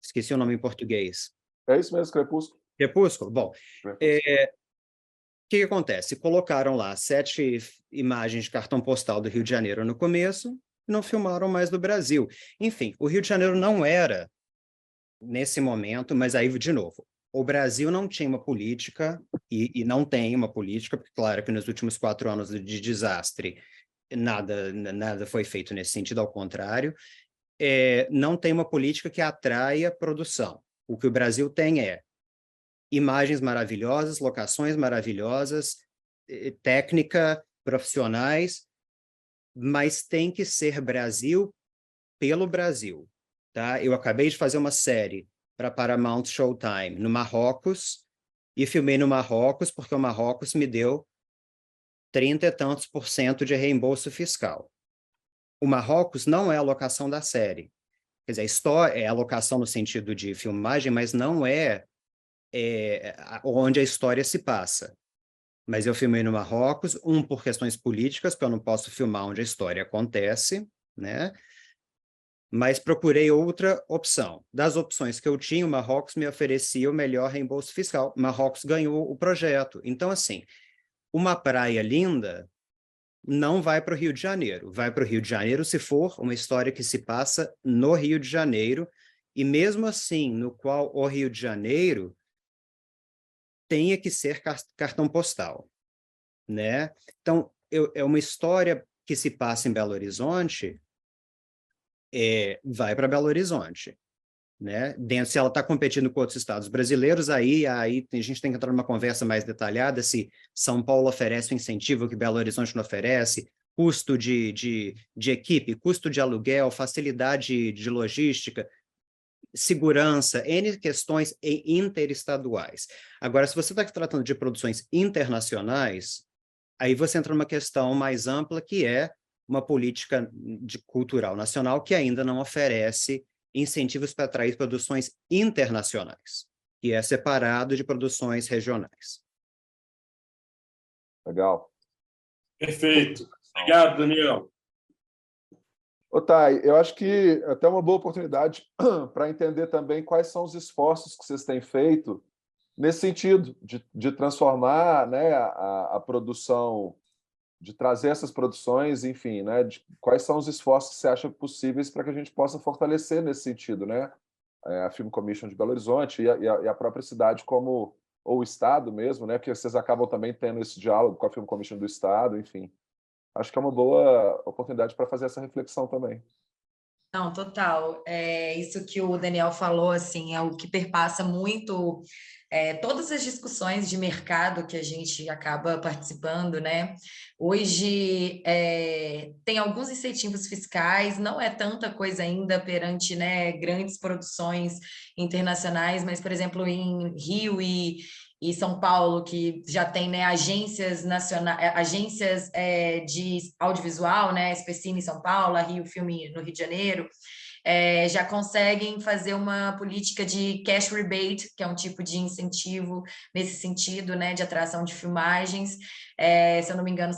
Esqueci o nome em português. É isso mesmo, Crepúsculo. Crepúsculo? Bom, Crepúsculo. o que acontece? Colocaram lá 7 imagens de cartão postal do Rio de Janeiro no começo, e não filmaram mais do Brasil. Enfim, o Rio de Janeiro não era, nesse momento, mas aí, de novo, o Brasil não tinha uma política, e não tem uma política, porque, claro, que nos últimos 4 anos de desastre, nada foi feito nesse sentido, ao contrário, não tem uma política que atraia produção. O que o Brasil tem é imagens maravilhosas, locações maravilhosas, técnica, profissionais, mas tem que ser Brasil pelo Brasil, tá? Eu acabei de fazer uma série para Paramount Showtime no Marrocos e filmei no Marrocos porque o Marrocos me deu 30 e tantos % de reembolso fiscal. O Marrocos não é a locação da série. Quer dizer, a história é a locação no sentido de filmagem, mas não é onde a história se passa. Mas eu filmei no Marrocos, por questões políticas, porque eu não posso filmar onde a história acontece, né? Mas procurei outra opção. Das opções que eu tinha, o Marrocos me oferecia o melhor reembolso fiscal. Marrocos ganhou o projeto. Então, assim, uma praia linda não vai para o Rio de Janeiro. Vai para o Rio de Janeiro se for uma história que se passa no Rio de Janeiro, e mesmo assim, no qual o Rio de Janeiro tenha que ser cartão postal, né? Então, é uma história que se passa em Belo Horizonte, vai para Belo Horizonte, né? Se ela está competindo com outros estados brasileiros, aí a gente tem que entrar numa conversa mais detalhada se São Paulo oferece o incentivo que Belo Horizonte não oferece, custo de equipe, custo de aluguel, facilidade de logística, segurança, N questões interestaduais. Agora, se você está tratando de produções internacionais, aí você entra numa questão mais ampla, que é uma política cultural nacional que ainda não oferece incentivos para atrair produções internacionais, que é separado de produções regionais. Legal. Perfeito. Obrigado, Daniel. Thay, eu acho que até uma boa oportunidade para entender também quais são os esforços que vocês têm feito nesse sentido, de transformar, né, a produção, de trazer essas produções, enfim, né, quais são os esforços que você acha possíveis para que a gente possa fortalecer nesse sentido, né? A Film Commission de Belo Horizonte e a própria cidade ou o Estado mesmo, né? Porque vocês acabam também tendo esse diálogo com a Film Commission do Estado, enfim. Acho que é uma boa oportunidade para fazer essa reflexão também. Não, total. Isso que o Daniel falou, assim, é o que perpassa muito todas as discussões de mercado que a gente acaba participando, né? Hoje tem alguns incentivos fiscais, não é tanta coisa ainda perante, né, grandes produções internacionais, mas, por exemplo, em Rio e São Paulo, que já tem, né, agências nacionais, agências de audiovisual, né, Especine em São Paulo, a Rio Filme no Rio de Janeiro, já conseguem fazer uma política de cash rebate, que é um tipo de incentivo nesse sentido, né, de atração de filmagens. Se eu não me engano,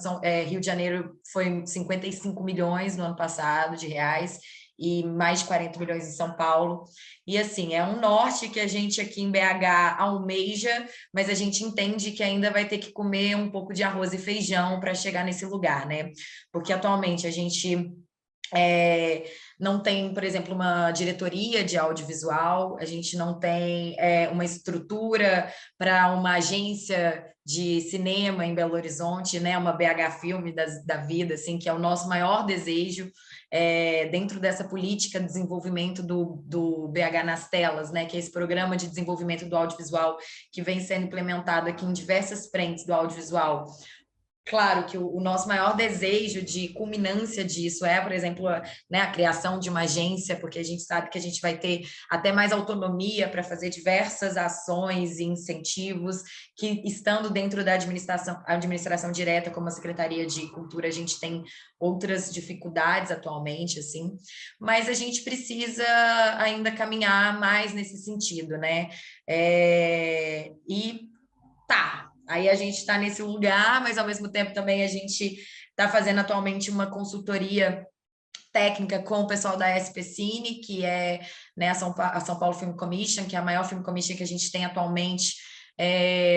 Rio de Janeiro foi 55 milhões no ano passado de reais, e mais de 40 milhões em São Paulo. E, assim, é um norte que a gente aqui em BH almeja, mas a gente entende que ainda vai ter que comer um pouco de arroz e feijão para chegar nesse lugar, né? Porque, atualmente, a gente não tem, por exemplo, uma diretoria de audiovisual, a gente não tem uma estrutura para uma agência de cinema em Belo Horizonte, né? Uma BH Filme da vida, assim, que é o nosso maior desejo, dentro dessa política de desenvolvimento do BH nas telas, né? Que é esse programa de desenvolvimento do audiovisual que vem sendo implementado aqui em diversas frentes do audiovisual. Claro que o nosso maior desejo de culminância disso por exemplo, né, a criação de uma agência, porque a gente sabe que a gente vai ter até mais autonomia para fazer diversas ações e incentivos, que estando dentro da administração direta, como a Secretaria de Cultura, a gente tem outras dificuldades atualmente, assim, mas a gente precisa ainda caminhar mais nesse sentido, né? Aí a gente está nesse lugar, mas ao mesmo tempo também a gente está fazendo atualmente uma consultoria técnica com o pessoal da SPCine, que é, né, a São Paulo Film Commission, que é a maior film commission que a gente tem atualmente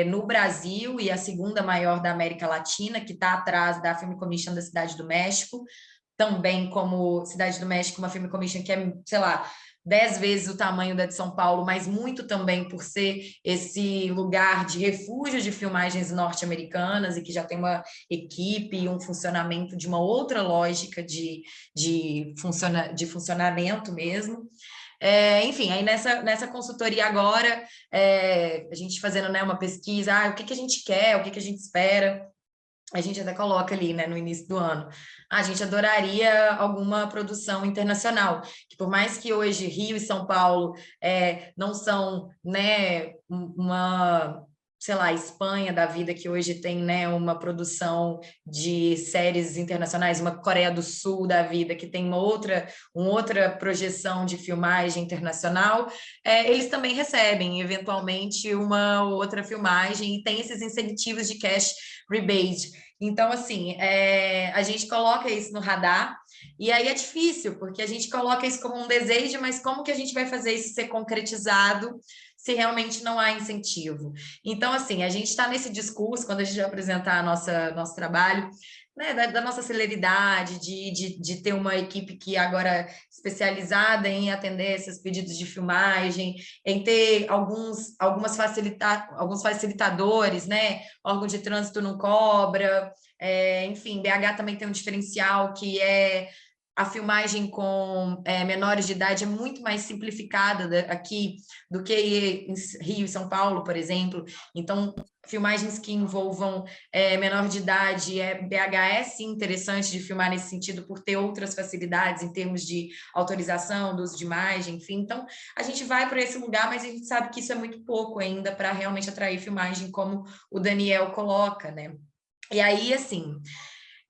no Brasil e a segunda maior da América Latina, que está atrás da Film Commission da Cidade do México, também como Cidade do México, uma Film Commission que é, sei lá, 10 vezes o tamanho da de São Paulo, mas muito também por ser esse lugar de refúgio de filmagens norte-americanas e que já tem uma equipe e um funcionamento de uma outra lógica de funcionamento mesmo. Enfim, aí nessa consultoria agora, a gente fazendo, né, uma pesquisa, o que a gente quer, o que a gente espera. A gente até coloca ali, né, no início do ano. A gente adoraria alguma produção internacional, que por mais que hoje Rio e São Paulo não são, né, sei lá, Espanha da vida, que hoje tem, né, uma produção de séries internacionais, uma Coreia do Sul da vida, que tem uma outra projeção de filmagem internacional, eles também recebem, eventualmente, uma outra filmagem e tem esses incentivos de cash rebate. Então, assim, a gente coloca isso no radar, e aí é difícil, porque a gente coloca isso como um desejo, mas como que a gente vai fazer isso ser concretizado se realmente não há incentivo? Então, assim, a gente está nesse discurso, quando a gente vai apresentar nosso trabalho, né, da nossa celeridade, de ter uma equipe que agora é especializada em atender esses pedidos de filmagem, em ter alguns facilitadores, né? Órgão de trânsito não cobra, enfim, BH também tem um diferencial que é a filmagem com menores de idade é muito mais simplificada aqui do que em Rio e São Paulo, por exemplo. Então, filmagens que envolvam menor de idade, BH é sim interessante de filmar nesse sentido, por ter outras facilidades em termos de autorização, do uso de imagem, enfim. Então, a gente vai para esse lugar, mas a gente sabe que isso é muito pouco ainda para realmente atrair filmagem, como o Daniel coloca, né? E aí, assim,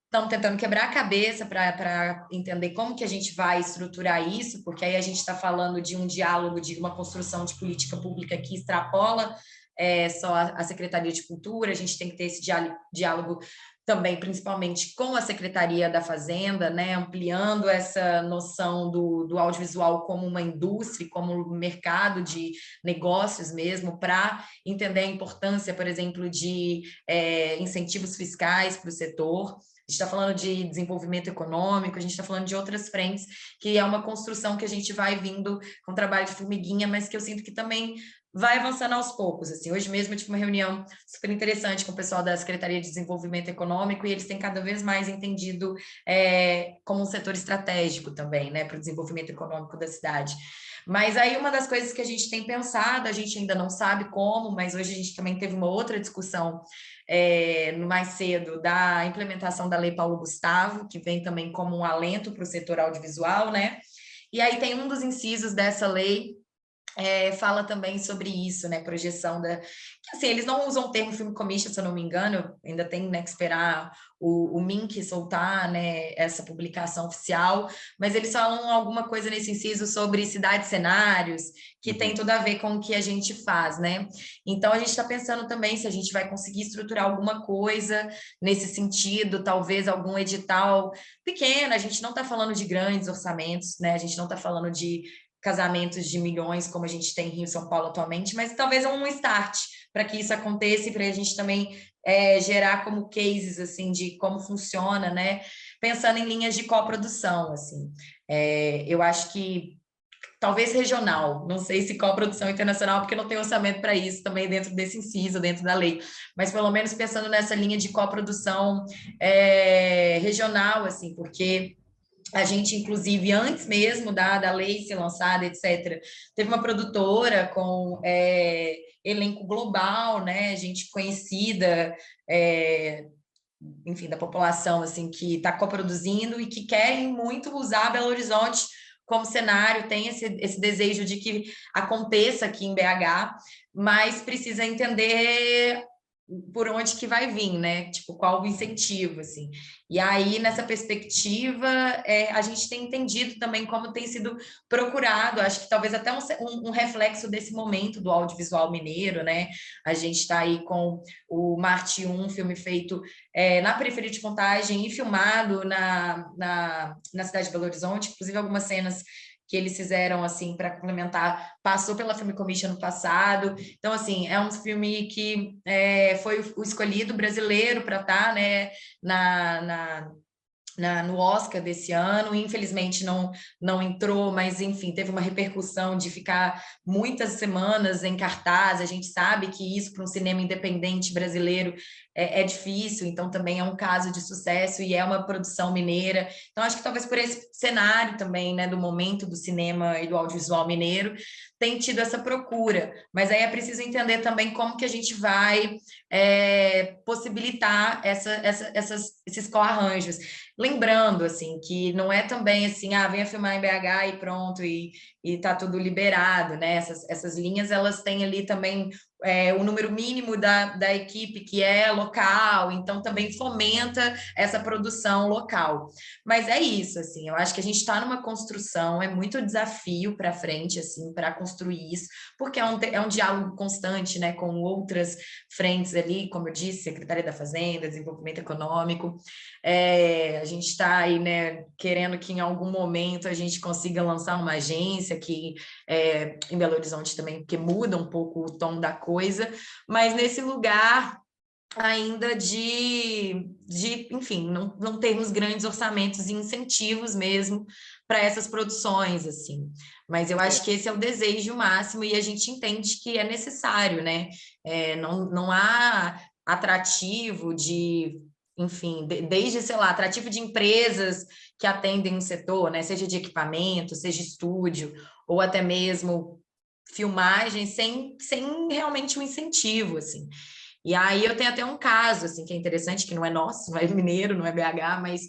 estamos tentando quebrar a cabeça para entender como que a gente vai estruturar isso, porque aí a gente está falando de um diálogo, de uma construção de política pública que extrapola só a Secretaria de Cultura, a gente tem que ter esse diálogo também, principalmente com a Secretaria da Fazenda, né, ampliando essa noção do audiovisual como uma indústria, como um mercado de negócios mesmo, para entender a importância, por exemplo, de incentivos fiscais para o setor. A gente está falando de desenvolvimento econômico, a gente está falando de outras frentes, que é uma construção que a gente vai vindo com trabalho de formiguinha, mas que eu sinto que também vai avançando aos poucos. Assim, hoje mesmo eu tive uma reunião super interessante com o pessoal da Secretaria de Desenvolvimento Econômico e eles têm cada vez mais entendido como um setor estratégico também, né, para o desenvolvimento econômico da cidade. Mas aí uma das coisas que a gente tem pensado, a gente ainda não sabe como, mas hoje a gente também teve uma outra discussão no mais cedo da implementação da Lei Paulo Gustavo, que vem também como um alento para o setor audiovisual, né? E aí tem um dos incisos dessa lei fala também sobre isso, né, projeção que assim, eles não usam o termo Film Commission, se eu não me engano, ainda tem, né, que esperar o MINC soltar, né, essa publicação oficial, mas eles falam alguma coisa nesse inciso sobre cidades cenários, que tem tudo a ver com o que a gente faz, né, então a gente está pensando também se a gente vai conseguir estruturar alguma coisa nesse sentido, talvez algum edital pequeno, a gente não está falando de grandes orçamentos, né, a gente não está falando de casamentos de milhões, como a gente tem em Rio e São Paulo atualmente, mas talvez um start para que isso aconteça e para a gente também gerar como cases, assim, de como funciona, né? Pensando em linhas de coprodução, assim. Eu acho que talvez regional, não sei se coprodução internacional, porque não tem orçamento para isso também dentro desse inciso, dentro da lei, mas pelo menos pensando nessa linha de coprodução regional, assim, porque a gente, inclusive, antes mesmo da lei ser lançada, etc., teve uma produtora com elenco global, né? Gente conhecida, enfim, da população, assim, que está coproduzindo e que querem muito usar Belo Horizonte como cenário, tem esse desejo de que aconteça aqui em BH, mas precisa entender por onde que vai vir, né? Tipo, qual o incentivo, assim. E aí, nessa perspectiva, a gente tem entendido também como tem sido procurado, acho que talvez até um reflexo desse momento do audiovisual mineiro, né? A gente está aí com o Marte 1, filme feito na periferia de Contagem e filmado na cidade de Belo Horizonte, inclusive algumas cenas que eles fizeram, assim, para complementar, passou pela Film Commission no passado. Então, assim, é um filme que foi o escolhido brasileiro para estar, né, no Oscar desse ano, infelizmente não entrou, mas enfim, teve uma repercussão de ficar muitas semanas em cartaz. A gente sabe que isso para um cinema independente brasileiro é difícil, então também é um caso de sucesso e é uma produção mineira. Então acho que talvez por esse cenário também, né, do momento do cinema e do audiovisual mineiro, tem tido essa procura, mas aí é preciso entender também como que a gente vai possibilitar esses co-arranjos. Lembrando, assim, que não é também assim, venha filmar em BH e pronto, e tá tudo liberado, né? Essas linhas, elas têm ali também o número mínimo da equipe que é local, então também fomenta essa produção local. Mas é isso, assim, eu acho que a gente está numa construção, é muito desafio para frente, assim, para construir isso, porque é um diálogo constante, né, com outras frentes ali, como eu disse, Secretaria da Fazenda, Desenvolvimento Econômico. A gente está aí, né, querendo que em algum momento a gente consiga lançar uma agência que em Belo Horizonte também, porque muda um pouco o tom da coisa, mas nesse lugar ainda enfim, não termos grandes orçamentos e incentivos mesmo para essas produções, assim. Mas eu acho que esse é o desejo máximo e a gente entende que é necessário, né? Não há atrativo enfim, desde, sei lá, atrativo de empresas que atendem o setor, né? Seja de equipamento, seja estúdio, ou até mesmo filmagem, sem realmente um incentivo, assim. E aí eu tenho até um caso, assim, que é interessante, que não é nosso, não é mineiro, não é BH, mas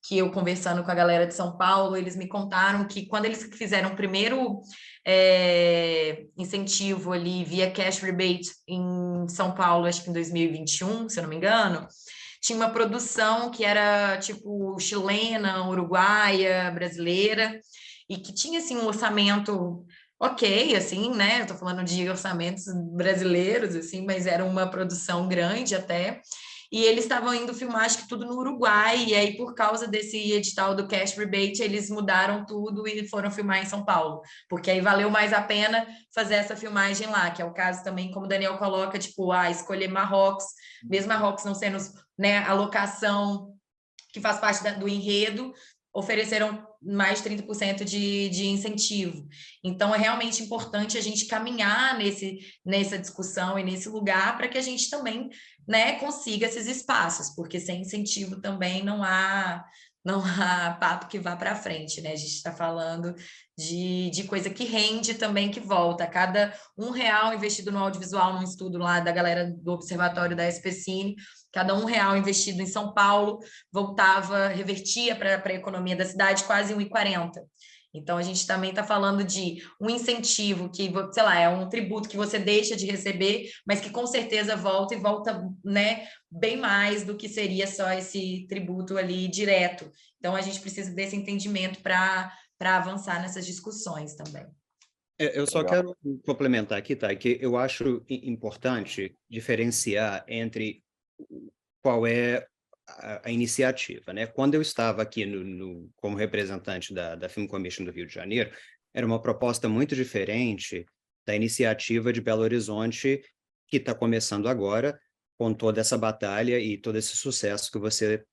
que eu conversando com a galera de São Paulo, eles me contaram que quando eles fizeram o primeiro incentivo ali via cash rebate em São Paulo, acho que em 2021, se eu não me engano, tinha uma produção que era tipo chilena, uruguaia, brasileira, e que tinha assim um orçamento ok, assim, né? Eu tô falando de orçamentos brasileiros, assim, mas era uma produção grande até. E eles estavam indo filmar, acho que tudo no Uruguai, e aí, por causa desse edital do Cash Rebate, eles mudaram tudo e foram filmar em São Paulo, porque aí valeu mais a pena fazer essa filmagem lá, que é o caso também, como o Daniel coloca, tipo, escolher Marrocos, mesmo Marrocos não sendo, né, a locação que faz parte do enredo, ofereceram mais 30% de incentivo. Então, é realmente importante a gente caminhar nessa discussão e nesse lugar para que a gente também, né, consiga esses espaços, porque sem incentivo também não há papo que vá para frente, né? A gente está falando de coisa que rende também, que volta. A cada R$1 investido no audiovisual, num estudo lá da galera do Observatório da SPCine, cada R$1 investido em São Paulo revertia para a economia da cidade quase 1,40. Então, a gente também está falando de um incentivo que, sei lá, é um tributo que você deixa de receber, mas que com certeza volta e volta, né, bem mais do que seria só esse tributo ali direto. Então, a gente precisa desse entendimento para avançar nessas discussões também. Eu só quero complementar aqui, tá? Que eu acho importante diferenciar entre qual é a iniciativa, né? Quando eu estava aqui como representante da Film Commission do Rio de Janeiro, era uma proposta muito diferente da iniciativa de Belo Horizonte, que está começando agora, com toda essa batalha e todo esse sucesso que você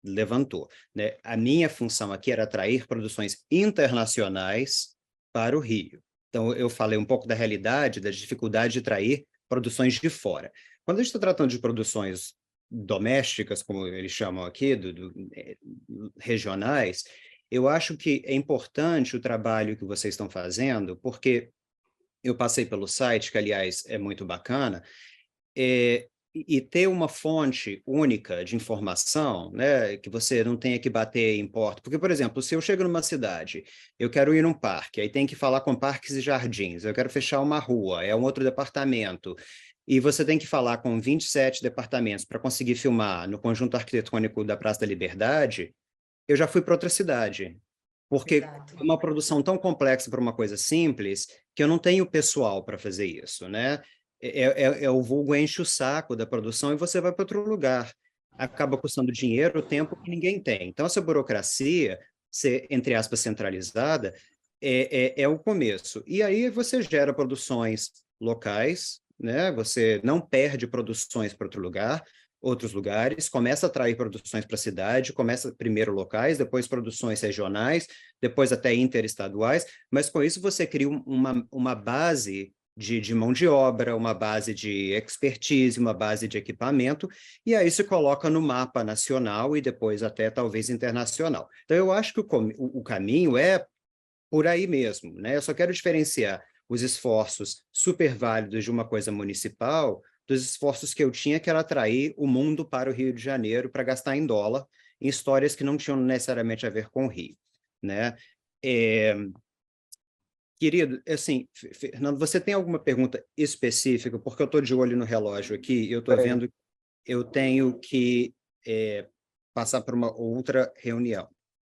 levantou, né? A minha função aqui era atrair produções internacionais para o Rio. Então, eu falei um pouco da realidade, da dificuldade de atrair produções de fora. Quando a gente está tratando de produções domésticas, como eles chamam aqui, regionais, eu acho que é importante o trabalho que vocês estão fazendo, porque eu passei pelo site, que, aliás, é muito bacana, e ter uma fonte única de informação, né, que você não tenha que bater em porta. Porque, por exemplo, se eu chego numa cidade, eu quero ir num parque, aí tem que falar com Parques e Jardins, eu quero fechar uma rua, é um outro departamento. e você tem que falar com 27 departamentos para conseguir filmar no conjunto arquitetônico da Praça da Liberdade, eu já fui para outra cidade. Porque Exato. é uma produção tão complexa para uma coisa simples que eu não tenho pessoal para fazer isso, né? O vulgo enche o saco da produção e você vai para outro lugar. Acaba custando dinheiro, tempo que ninguém tem. Então, essa burocracia, ser, entre aspas, centralizada, é o começo. E aí você gera produções locais, né? Você não perde produções para outros lugares, começa a atrair produções para a cidade, começa primeiro locais, depois produções regionais, depois até interestaduais, mas com isso você cria uma base de mão de obra, uma base de expertise, uma base de equipamento, e aí se coloca no mapa nacional e depois até talvez internacional. Então eu acho que o caminho é por aí mesmo, né? Eu só quero diferenciar os esforços super válidos de uma coisa municipal dos esforços que eu tinha, que era atrair o mundo para o Rio de Janeiro para gastar em dólar, em histórias que não tinham necessariamente a ver com o Rio, né? Querido, assim, Fernando, você tem alguma pergunta específica? Porque eu estou de olho no relógio aqui, eu estou vendo que eu tenho que passar para uma outra reunião.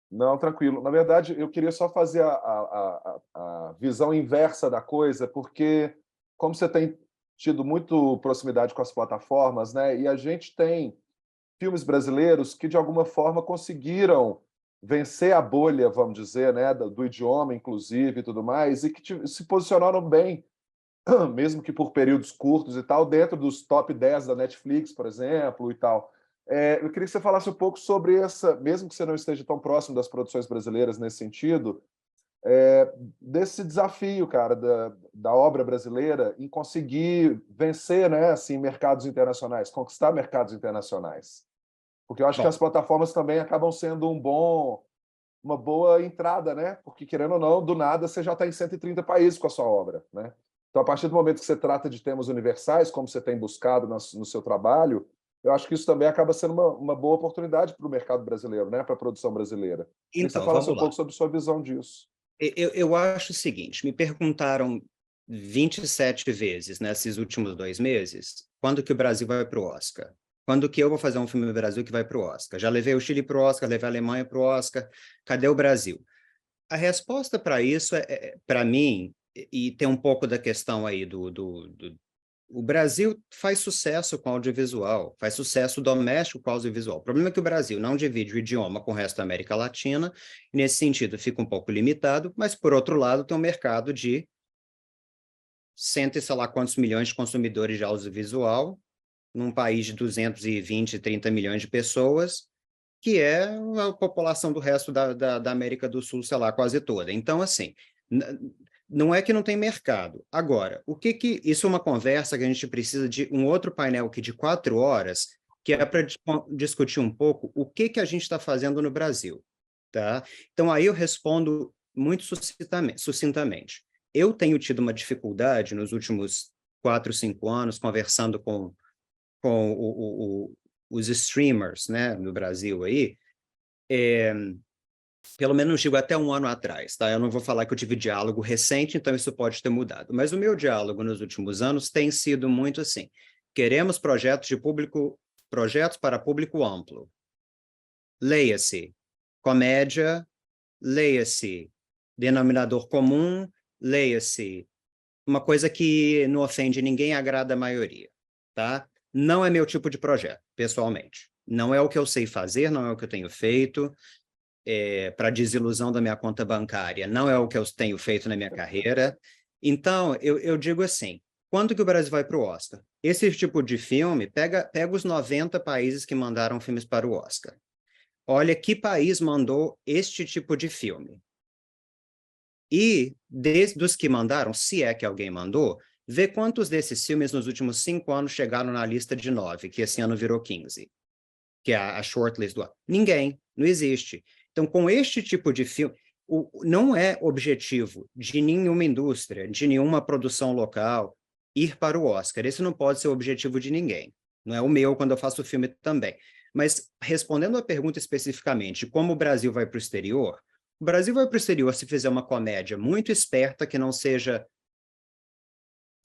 Não, tranquilo. Na verdade, eu queria só fazer a visão inversa da coisa, porque como você tem tido muito proximidade com as plataformas, né? E a gente tem filmes brasileiros que, de alguma forma, conseguiram vencer a bolha, vamos dizer, né? Do idioma, inclusive, e tudo mais, e que se posicionaram bem, mesmo que por períodos curtos e tal, dentro dos top 10 da Netflix, por exemplo, e tal. Eu queria que você falasse um pouco sobre essa, mesmo que você não esteja tão próximo das produções brasileiras nesse sentido, desse desafio, cara, da obra brasileira em conseguir vencer, né, assim, mercados internacionais, conquistar mercados internacionais. Porque eu acho que Bom, as plataformas também acabam sendo uma boa entrada, né? Porque, querendo ou não, do nada você já está em 130 países com a sua obra, né? Então, a partir do momento que você trata de temas universais, como você tem buscado no seu trabalho, eu acho que isso também acaba sendo uma boa oportunidade para o mercado brasileiro, né? Para a produção brasileira. Queria que você então, falasse um vamos lá. pouco sobre sua visão disso. Eu acho o seguinte, me perguntaram 27 vezes nesses últimos 2 meses, quando que o Brasil vai para o Oscar? Quando que eu vou fazer um filme no Brasil que vai para o Oscar? Já levei o Chile para o Oscar, levei a Alemanha para o Oscar, cadê o Brasil? A resposta para isso para mim, e tem um pouco da questão aí o Brasil faz sucesso com audiovisual, faz sucesso doméstico com audiovisual. O problema é que o Brasil não divide o idioma com o resto da América Latina, e nesse sentido fica um pouco limitado, mas, por outro lado, tem um mercado de cento e sei lá quantos milhões de consumidores de audiovisual, num país de 220, 30 milhões de pessoas, que é a população do resto da América do Sul, sei lá, quase toda. Então, assim, não é que não tem mercado. Agora, isso é uma conversa que a gente precisa de um outro painel aqui de 4 horas, que é para discutir um pouco o que a gente está fazendo no Brasil, tá? Então, aí eu respondo muito sucintamente. Eu tenho tido uma dificuldade nos últimos 4, 5 anos, conversando com os streamers, né, no Brasil aí, pelo menos digo até 1 ano atrás, tá? Eu não vou falar que eu tive diálogo recente, então isso pode ter mudado. Mas o meu diálogo nos últimos anos tem sido muito assim: queremos projetos para público amplo. Leia-se comédia, leia-se denominador comum, leia-se uma coisa que não ofende ninguém, agrada a maioria, tá? Não é meu tipo de projeto, pessoalmente. Não é o que eu sei fazer, não é o que eu tenho feito. Para desilusão da minha conta bancária, não é o que eu tenho feito na minha carreira. Então, eu digo assim, quando que o Brasil vai para o Oscar? Esse tipo de filme, pega os 90 países que mandaram filmes para o Oscar. Olha que país mandou este tipo de filme. E dos que mandaram, se é que alguém mandou, vê quantos desses filmes nos últimos 5 anos chegaram na lista de 9, que esse ano virou 15, que é a shortlist do ano. Ninguém, não existe. Então, com este tipo de filme, não é objetivo de nenhuma indústria, de nenhuma produção local, ir para o Oscar. Esse não pode ser o objetivo de ninguém. Não é o meu quando eu faço filme também. Mas, respondendo a pergunta especificamente, como o Brasil vai para o exterior, o Brasil vai para o exterior se fizer uma comédia muito esperta, que não seja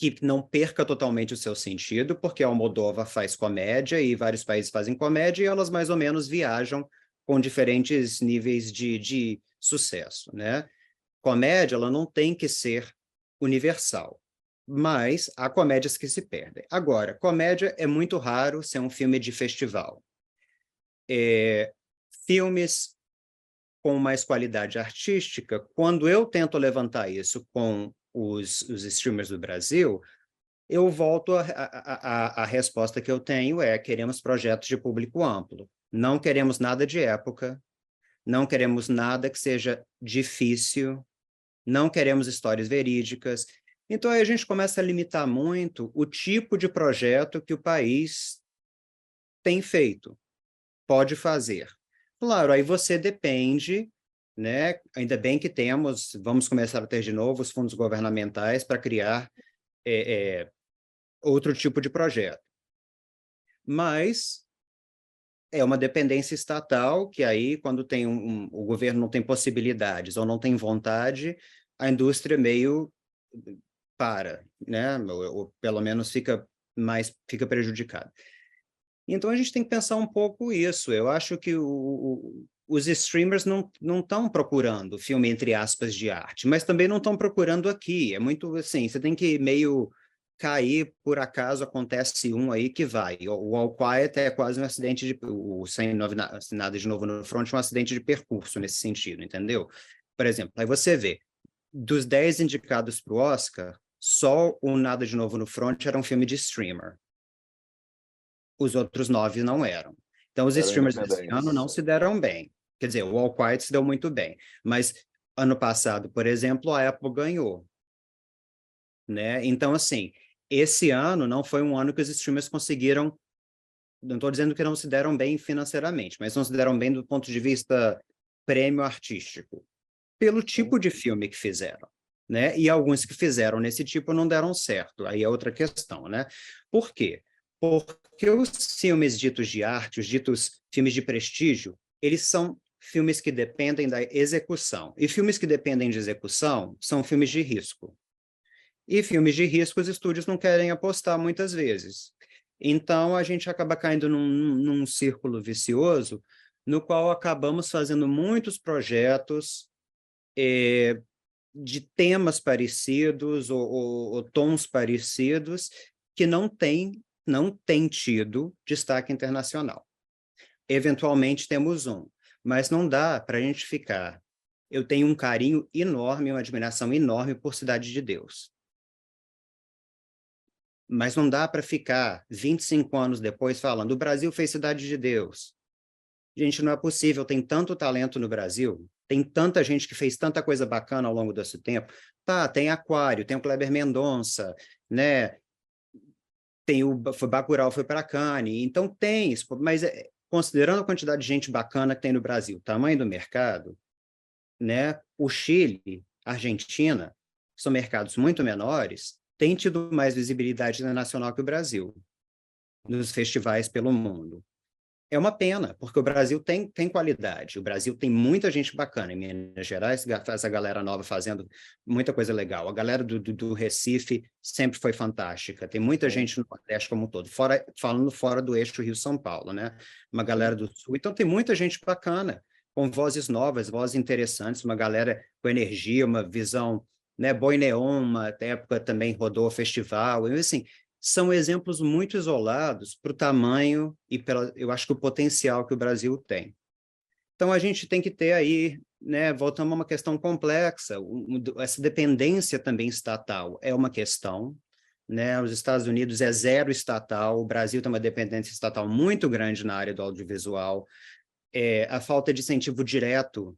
que não perca totalmente o seu sentido, porque a Almodóvar faz comédia e vários países fazem comédia e elas mais ou menos viajam com diferentes níveis de sucesso, né? Comédia, ela não tem que ser universal, mas há comédias que se perdem. Agora, comédia é muito raro ser um filme de festival. Filmes com mais qualidade artística, quando eu tento levantar isso com os streamers do Brasil, eu volto a resposta que eu tenho queremos projetos de público amplo. Não queremos nada de época, não queremos nada que seja difícil, não queremos histórias verídicas. Então, aí a gente começa a limitar muito o tipo de projeto que o país tem feito, pode fazer. Claro, aí você depende, né? Ainda bem que vamos começar a ter de novo os fundos governamentais para criar outro tipo de projeto. Mas é uma dependência estatal que aí, quando tem o governo não tem possibilidades ou não tem vontade, a indústria meio para, né? Ou pelo menos fica prejudicada. Então, a gente tem que pensar um pouco isso. Eu acho que os streamers não estão procurando filme, entre aspas, de arte, mas também não estão procurando aqui. É muito assim, você tem que meio cair, por acaso acontece um aí que vai. O All Quiet é quase um acidente Sem Nada de Novo no Front, um acidente de percurso nesse sentido, entendeu? Por exemplo, aí você vê, dos 10 indicados para o Oscar, só o Nada de Novo no Front era um filme de streamer. Os outros 9 não eram. Então, os streamers desse ano não se deram bem. Quer dizer, o All Quiet se deu muito bem. Mas, ano passado, por exemplo, a Apple ganhou. Né? Então, assim, esse ano não foi um ano que os streamers conseguiram... Não estou dizendo que não se deram bem financeiramente, mas não se deram bem do ponto de vista prêmio artístico. Pelo tipo de filme que fizeram. Né? E alguns que fizeram nesse tipo não deram certo. Aí é outra questão, né? Por quê? Porque os filmes ditos de arte, os ditos filmes de prestígio, eles são filmes que dependem da execução. E filmes que dependem de execução são filmes de risco. E filmes de risco os estúdios não querem apostar muitas vezes. Então, a gente acaba caindo num círculo vicioso, no qual acabamos fazendo muitos projetos de temas parecidos ou tons parecidos que não têm tido destaque internacional. Eventualmente temos um, mas não dá para a gente ficar. Eu tenho um carinho enorme, uma admiração enorme por Cidade de Deus. Mas não dá para ficar 25 anos depois falando, o Brasil fez Cidade de Deus. Gente, não é possível, tem tanto talento no Brasil, tem tanta gente que fez tanta coisa bacana ao longo desse tempo. Tá, tem Aquário, tem o Kleber Mendonça, né? Tem o Bacurau foi para Cannes, então tem isso, mas considerando a quantidade de gente bacana que tem no Brasil, o tamanho do mercado, né? O Chile, a Argentina, são mercados muito menores, têm tido mais visibilidade internacional que o Brasil, nos festivais pelo mundo. É uma pena, porque o Brasil tem qualidade, o Brasil tem muita gente bacana em Minas Gerais, essa galera nova fazendo muita coisa legal. A galera do Recife sempre foi fantástica, tem muita gente no Nordeste como um todo, falando fora do eixo Rio-São Paulo, né? Uma galera do Sul, então tem muita gente bacana, com vozes novas, vozes interessantes, uma galera com energia, uma visão, né? Boi Neon, uma época também rodou o festival, e assim... São exemplos muito isolados para o tamanho e eu acho que o potencial que o Brasil tem. Então, a gente tem que ter aí, né, voltamos a uma questão complexa, essa dependência também estatal é uma questão, né? Os Estados Unidos é zero estatal, o Brasil tem uma dependência estatal muito grande na área do audiovisual, a falta de incentivo direto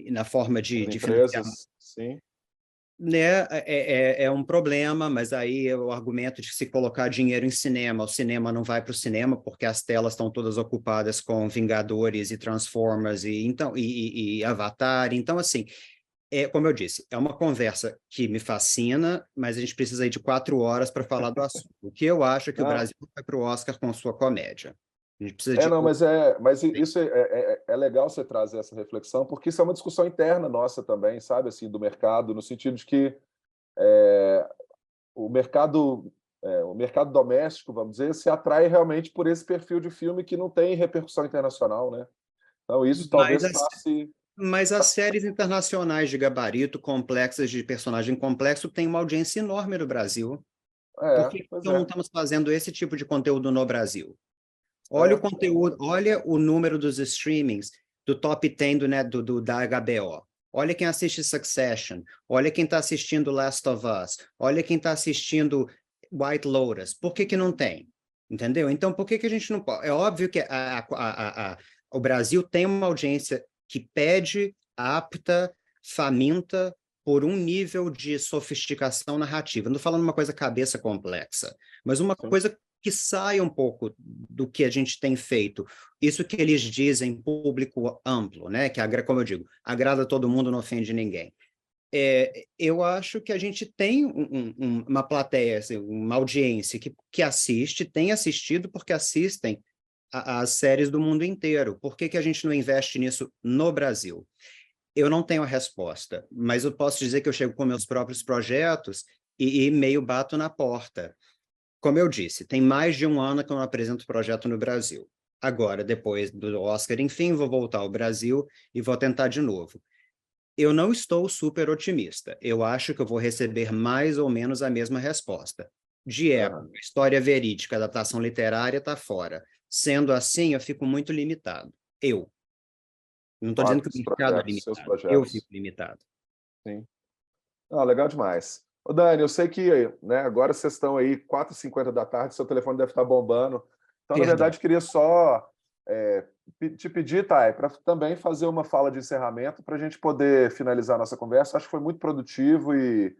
na forma de empresas, sim. Né, é um problema, mas aí é o argumento de se colocar dinheiro em cinema, o cinema não vai para o cinema porque as telas estão todas ocupadas com Vingadores e Transformers e Avatar, então assim, como eu disse, é uma conversa que me fascina, mas a gente precisa aí de 4 horas para falar do assunto. O que eu acho é que o Brasil vai para o Oscar com sua comédia. A gente precisa de... Não, mas isso é legal você trazer essa reflexão, porque isso é uma discussão interna nossa também, sabe, assim, do mercado, no sentido de que o mercado doméstico, vamos dizer, se atrai realmente por esse perfil de filme que não tem repercussão internacional, né? Então, isso Mas talvez passe... Mas as séries internacionais de gabarito, complexas, de personagem complexo, têm uma audiência enorme no Brasil. Por que Pois então não é. estamos fazendo esse tipo de conteúdo no Brasil? Olha o conteúdo, olha o número dos streamings do top 10 da HBO. Olha quem assiste Succession. Olha quem está assistindo Last of Us. Olha quem está assistindo White Lotus. Por que não tem? Entendeu? Então, por que a gente não pode? É óbvio que o Brasil tem uma audiência que pede, apta, faminta por um nível de sofisticação narrativa. Não estou falando uma coisa cabeça complexa, mas uma Sim. coisa que saia um pouco do que a gente tem feito. Isso que eles dizem público amplo, né? Que, como eu digo, agrada todo mundo, não ofende ninguém. Eu acho que a gente tem uma plateia, assim, uma audiência que assiste, tem assistido porque assistem as séries do mundo inteiro. Por que a gente não investe nisso no Brasil? Eu não tenho a resposta, mas eu posso dizer que eu chego com meus próprios projetos e meio bato na porta. Como eu disse, tem mais de um ano que eu não apresento projeto no Brasil. Agora, depois do Oscar, enfim, vou voltar ao Brasil e vou tentar de novo. Eu não estou super otimista. Eu acho que eu vou receber mais ou menos a mesma resposta. De época, história verídica, adaptação literária está fora. Sendo assim, eu fico muito limitado. Eu. Não estou dizendo que o mercado é Seus limitado. Eu projetos. fico limitado. Sim. Legal demais. Ô, Dani, eu sei que, né, agora vocês estão aí 4h50 da tarde, seu telefone deve estar bombando. Então, na Perdão. verdade, queria só te pedir, Thay, para também fazer uma fala de encerramento para a gente poder finalizar a nossa conversa. Acho que foi muito produtivo e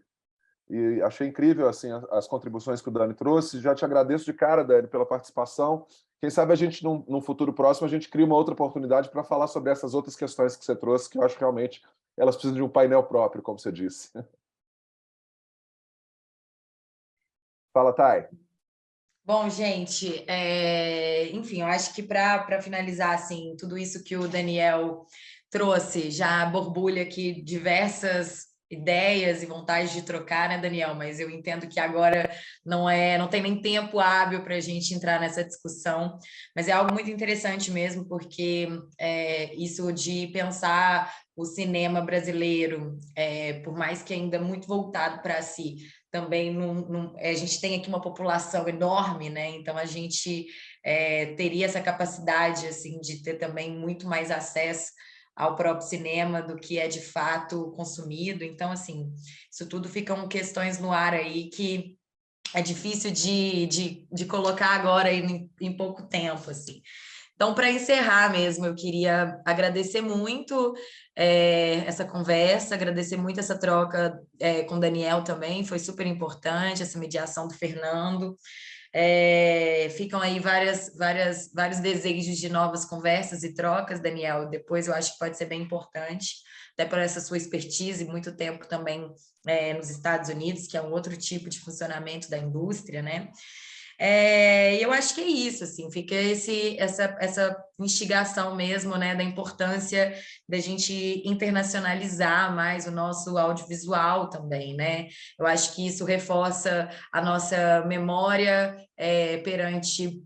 achei incrível assim, as contribuições que o Dani trouxe. Já te agradeço de cara, Dani, pela participação. Quem sabe a gente, num futuro próximo, a gente cria uma outra oportunidade para falar sobre essas outras questões que você trouxe, que eu acho que realmente elas precisam de um painel próprio, como você disse. Fala, Thay. Bom, gente, enfim, eu acho que para finalizar assim, tudo isso que o Daniel trouxe já borbulha aqui diversas ideias e vontade de trocar, né, Daniel? Mas eu entendo que agora não tem nem tempo hábil para a gente entrar nessa discussão, mas é algo muito interessante mesmo, porque isso de pensar o cinema brasileiro, por mais que ainda muito voltado para si, também a gente tem aqui uma população enorme, né? Então a gente teria essa capacidade assim de ter também muito mais acesso ao próprio cinema do que é de fato consumido. Então, assim, isso tudo ficam questões no ar aí que é difícil de colocar agora em pouco tempo, assim. Então, para encerrar mesmo, eu queria agradecer muito essa conversa, agradecer muito essa troca com o Daniel também, foi super importante, essa mediação do Fernando. Ficam aí vários desejos de novas conversas e trocas, Daniel. Depois eu acho que pode ser bem importante, até por essa sua expertise, muito tempo também nos Estados Unidos, que é um outro tipo de funcionamento da indústria, né? Eu acho que é isso, assim, fica essa instigação mesmo, né, da importância da gente internacionalizar mais o nosso audiovisual também, né? Eu acho que isso reforça a nossa memória perante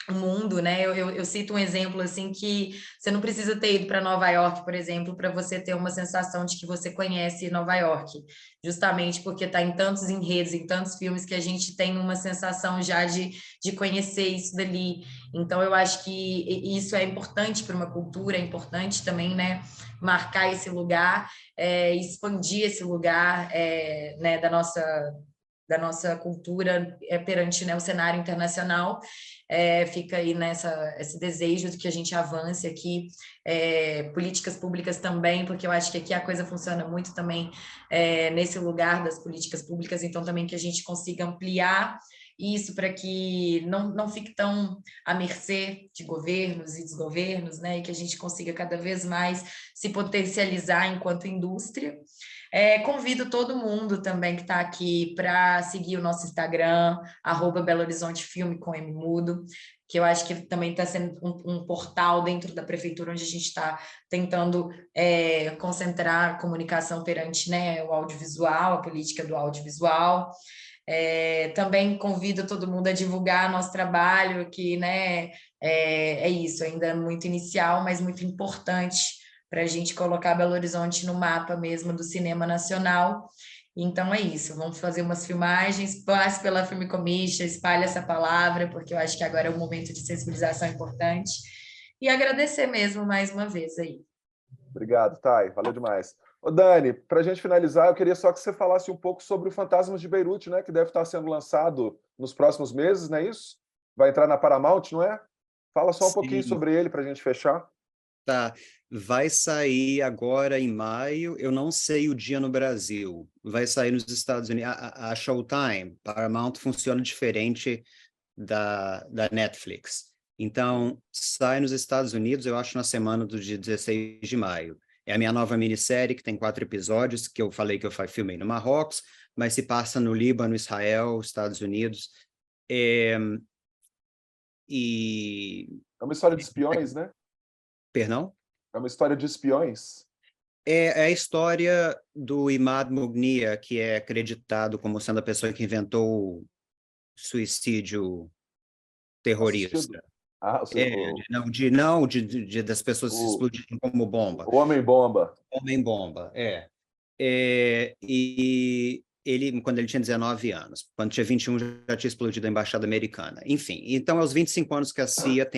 o mundo, né? Eu cito um exemplo assim que você não precisa ter ido para Nova York, por exemplo, para você ter uma sensação de que você conhece Nova York, justamente porque está em tantos enredos, em tantos filmes que a gente tem uma sensação já de conhecer isso dali. Então eu acho que isso é importante para uma cultura, é importante também, né? Marcar esse lugar, expandir esse lugar, né? Da nossa cultura perante, né, o cenário internacional. Fica aí esse desejo de que a gente avance aqui, políticas públicas também, porque eu acho que aqui a coisa funciona muito também nesse lugar das políticas públicas, então também que a gente consiga ampliar isso para que não fique tão à mercê de governos e desgovernos, né? E que a gente consiga cada vez mais se potencializar enquanto indústria. Convido todo mundo também que está aqui para seguir o nosso Instagram, @Belo Horizonte Filme com M mudo, que eu acho que também está sendo um portal dentro da prefeitura onde a gente está tentando concentrar a comunicação perante, né, o audiovisual, a política do audiovisual. Também convido todo mundo a divulgar nosso trabalho, que, né, é isso, ainda muito inicial, mas muito importante para a gente colocar Belo Horizonte no mapa mesmo do cinema nacional. Então é isso, vamos fazer umas filmagens, passe pela Film Commission, espalhe essa palavra, porque eu acho que agora é um momento de sensibilização importante. E agradecer mesmo mais uma vez aí. Obrigado, Thay, valeu demais. Ô, Dani, para a gente finalizar, eu queria só que você falasse um pouco sobre o Fantasmas de Beirute, né, que deve estar sendo lançado nos próximos meses, não é isso? Vai entrar na Paramount, não é? Fala só um pouquinho Sim. sobre ele para a gente fechar. Tá, vai sair agora em maio, eu não sei o dia no Brasil, vai sair nos Estados Unidos, a Showtime, Paramount funciona diferente da Netflix, então sai nos Estados Unidos, eu acho na semana do dia 16 de maio, é a minha nova minissérie que tem 4 episódios, que eu falei que eu filmei no Marrocos, mas se passa no Líbano, Israel, Estados Unidos, e... É uma história de espiões, né? Perdão? É uma história de espiões. É a história do Imad Mugnia, que é acreditado como sendo a pessoa que inventou o suicídio terrorista. Assistido? Ah, Das pessoas se o, explodirem como bomba. o Homem-Bomba. Homem-bomba, e ele, quando ele tinha 19 anos, quando tinha 21, já tinha explodido a Embaixada Americana. Enfim, então, aos 25 anos que a CIA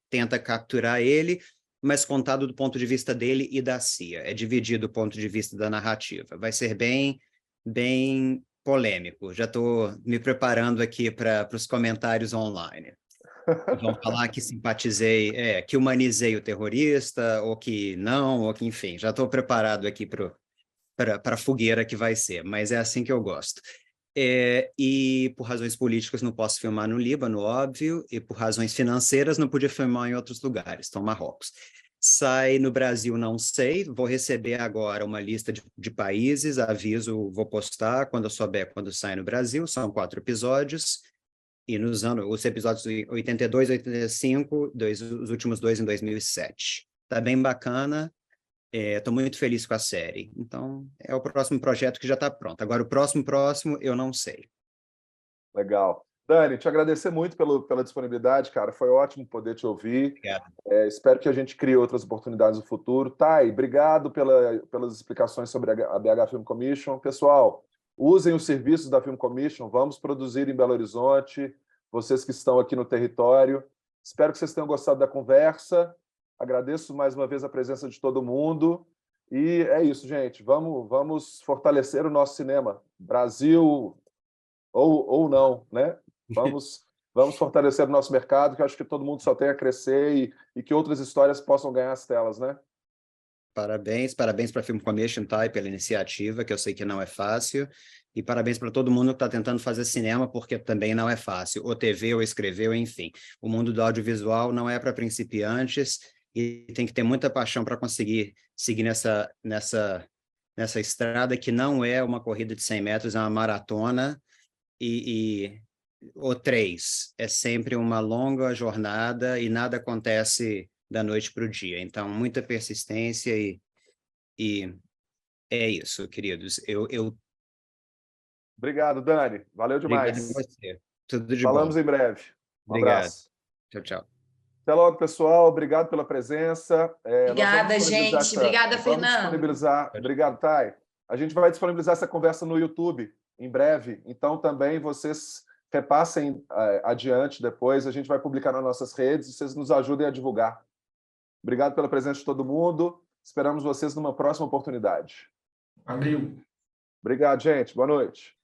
tenta capturar ele, mas contado do ponto de vista dele e da CIA. É dividido o ponto de vista da narrativa. Vai ser bem polêmico. Já estou me preparando aqui para os comentários online. Vão falar que simpatizei, que humanizei o terrorista, ou que não, ou que, enfim, já estou preparado aqui para a fogueira que vai ser, mas é assim que eu gosto. E por razões políticas não posso filmar no Líbano, óbvio, e por razões financeiras não podia filmar em outros lugares, então Marrocos. Sai no Brasil, não sei, vou receber agora uma lista de países, aviso, vou postar quando eu souber quando sai no Brasil, são 4 episódios, e os episódios 82, 85, os últimos 2 em 2007. Tá bem bacana. Estou muito feliz com a série. Então, é o próximo projeto que já está pronto. Agora, o próximo, eu não sei. Legal. Dani, te agradecer muito pela disponibilidade, cara. Foi ótimo poder te ouvir. Obrigado. Espero que a gente crie outras oportunidades no futuro. Thay, obrigado pelas explicações sobre a BH Film Commission. Pessoal, usem os serviços da Film Commission. Vamos produzir em Belo Horizonte. Vocês que estão aqui no território. Espero que vocês tenham gostado da conversa. Agradeço mais uma vez a presença de todo mundo. E é isso, gente. Vamos fortalecer o nosso cinema. Brasil ou não, né? Vamos fortalecer o nosso mercado, que eu acho que todo mundo só tem a crescer e que outras histórias possam ganhar as telas, né? Parabéns para a Film Commission, tá? E pela iniciativa, que eu sei que não é fácil. E parabéns para todo mundo que está tentando fazer cinema, porque também não é fácil. Ou TV, ou escrever, ou enfim. O mundo do audiovisual não é para principiantes e tem que ter muita paixão para conseguir seguir nessa estrada que não é uma corrida de 100 metros, é uma maratona ou 3. É sempre uma longa jornada e nada acontece da noite para o dia. Então, muita persistência e é isso, queridos. Obrigado, Dani. Valeu demais. Obrigado a você. Tudo de Falamos bom. em breve. Um Obrigado. abraço. Tchau, tchau. Até logo, pessoal. Obrigado pela presença. Obrigada, gente. Obrigada, Fernando. Obrigado, Thay. A gente vai disponibilizar essa conversa no YouTube em breve. Então, também vocês repassem adiante depois. A gente vai publicar nas nossas redes e vocês nos ajudem a divulgar. Obrigado pela presença de todo mundo. Esperamos vocês numa próxima oportunidade. Valeu. Obrigado, gente. Boa noite.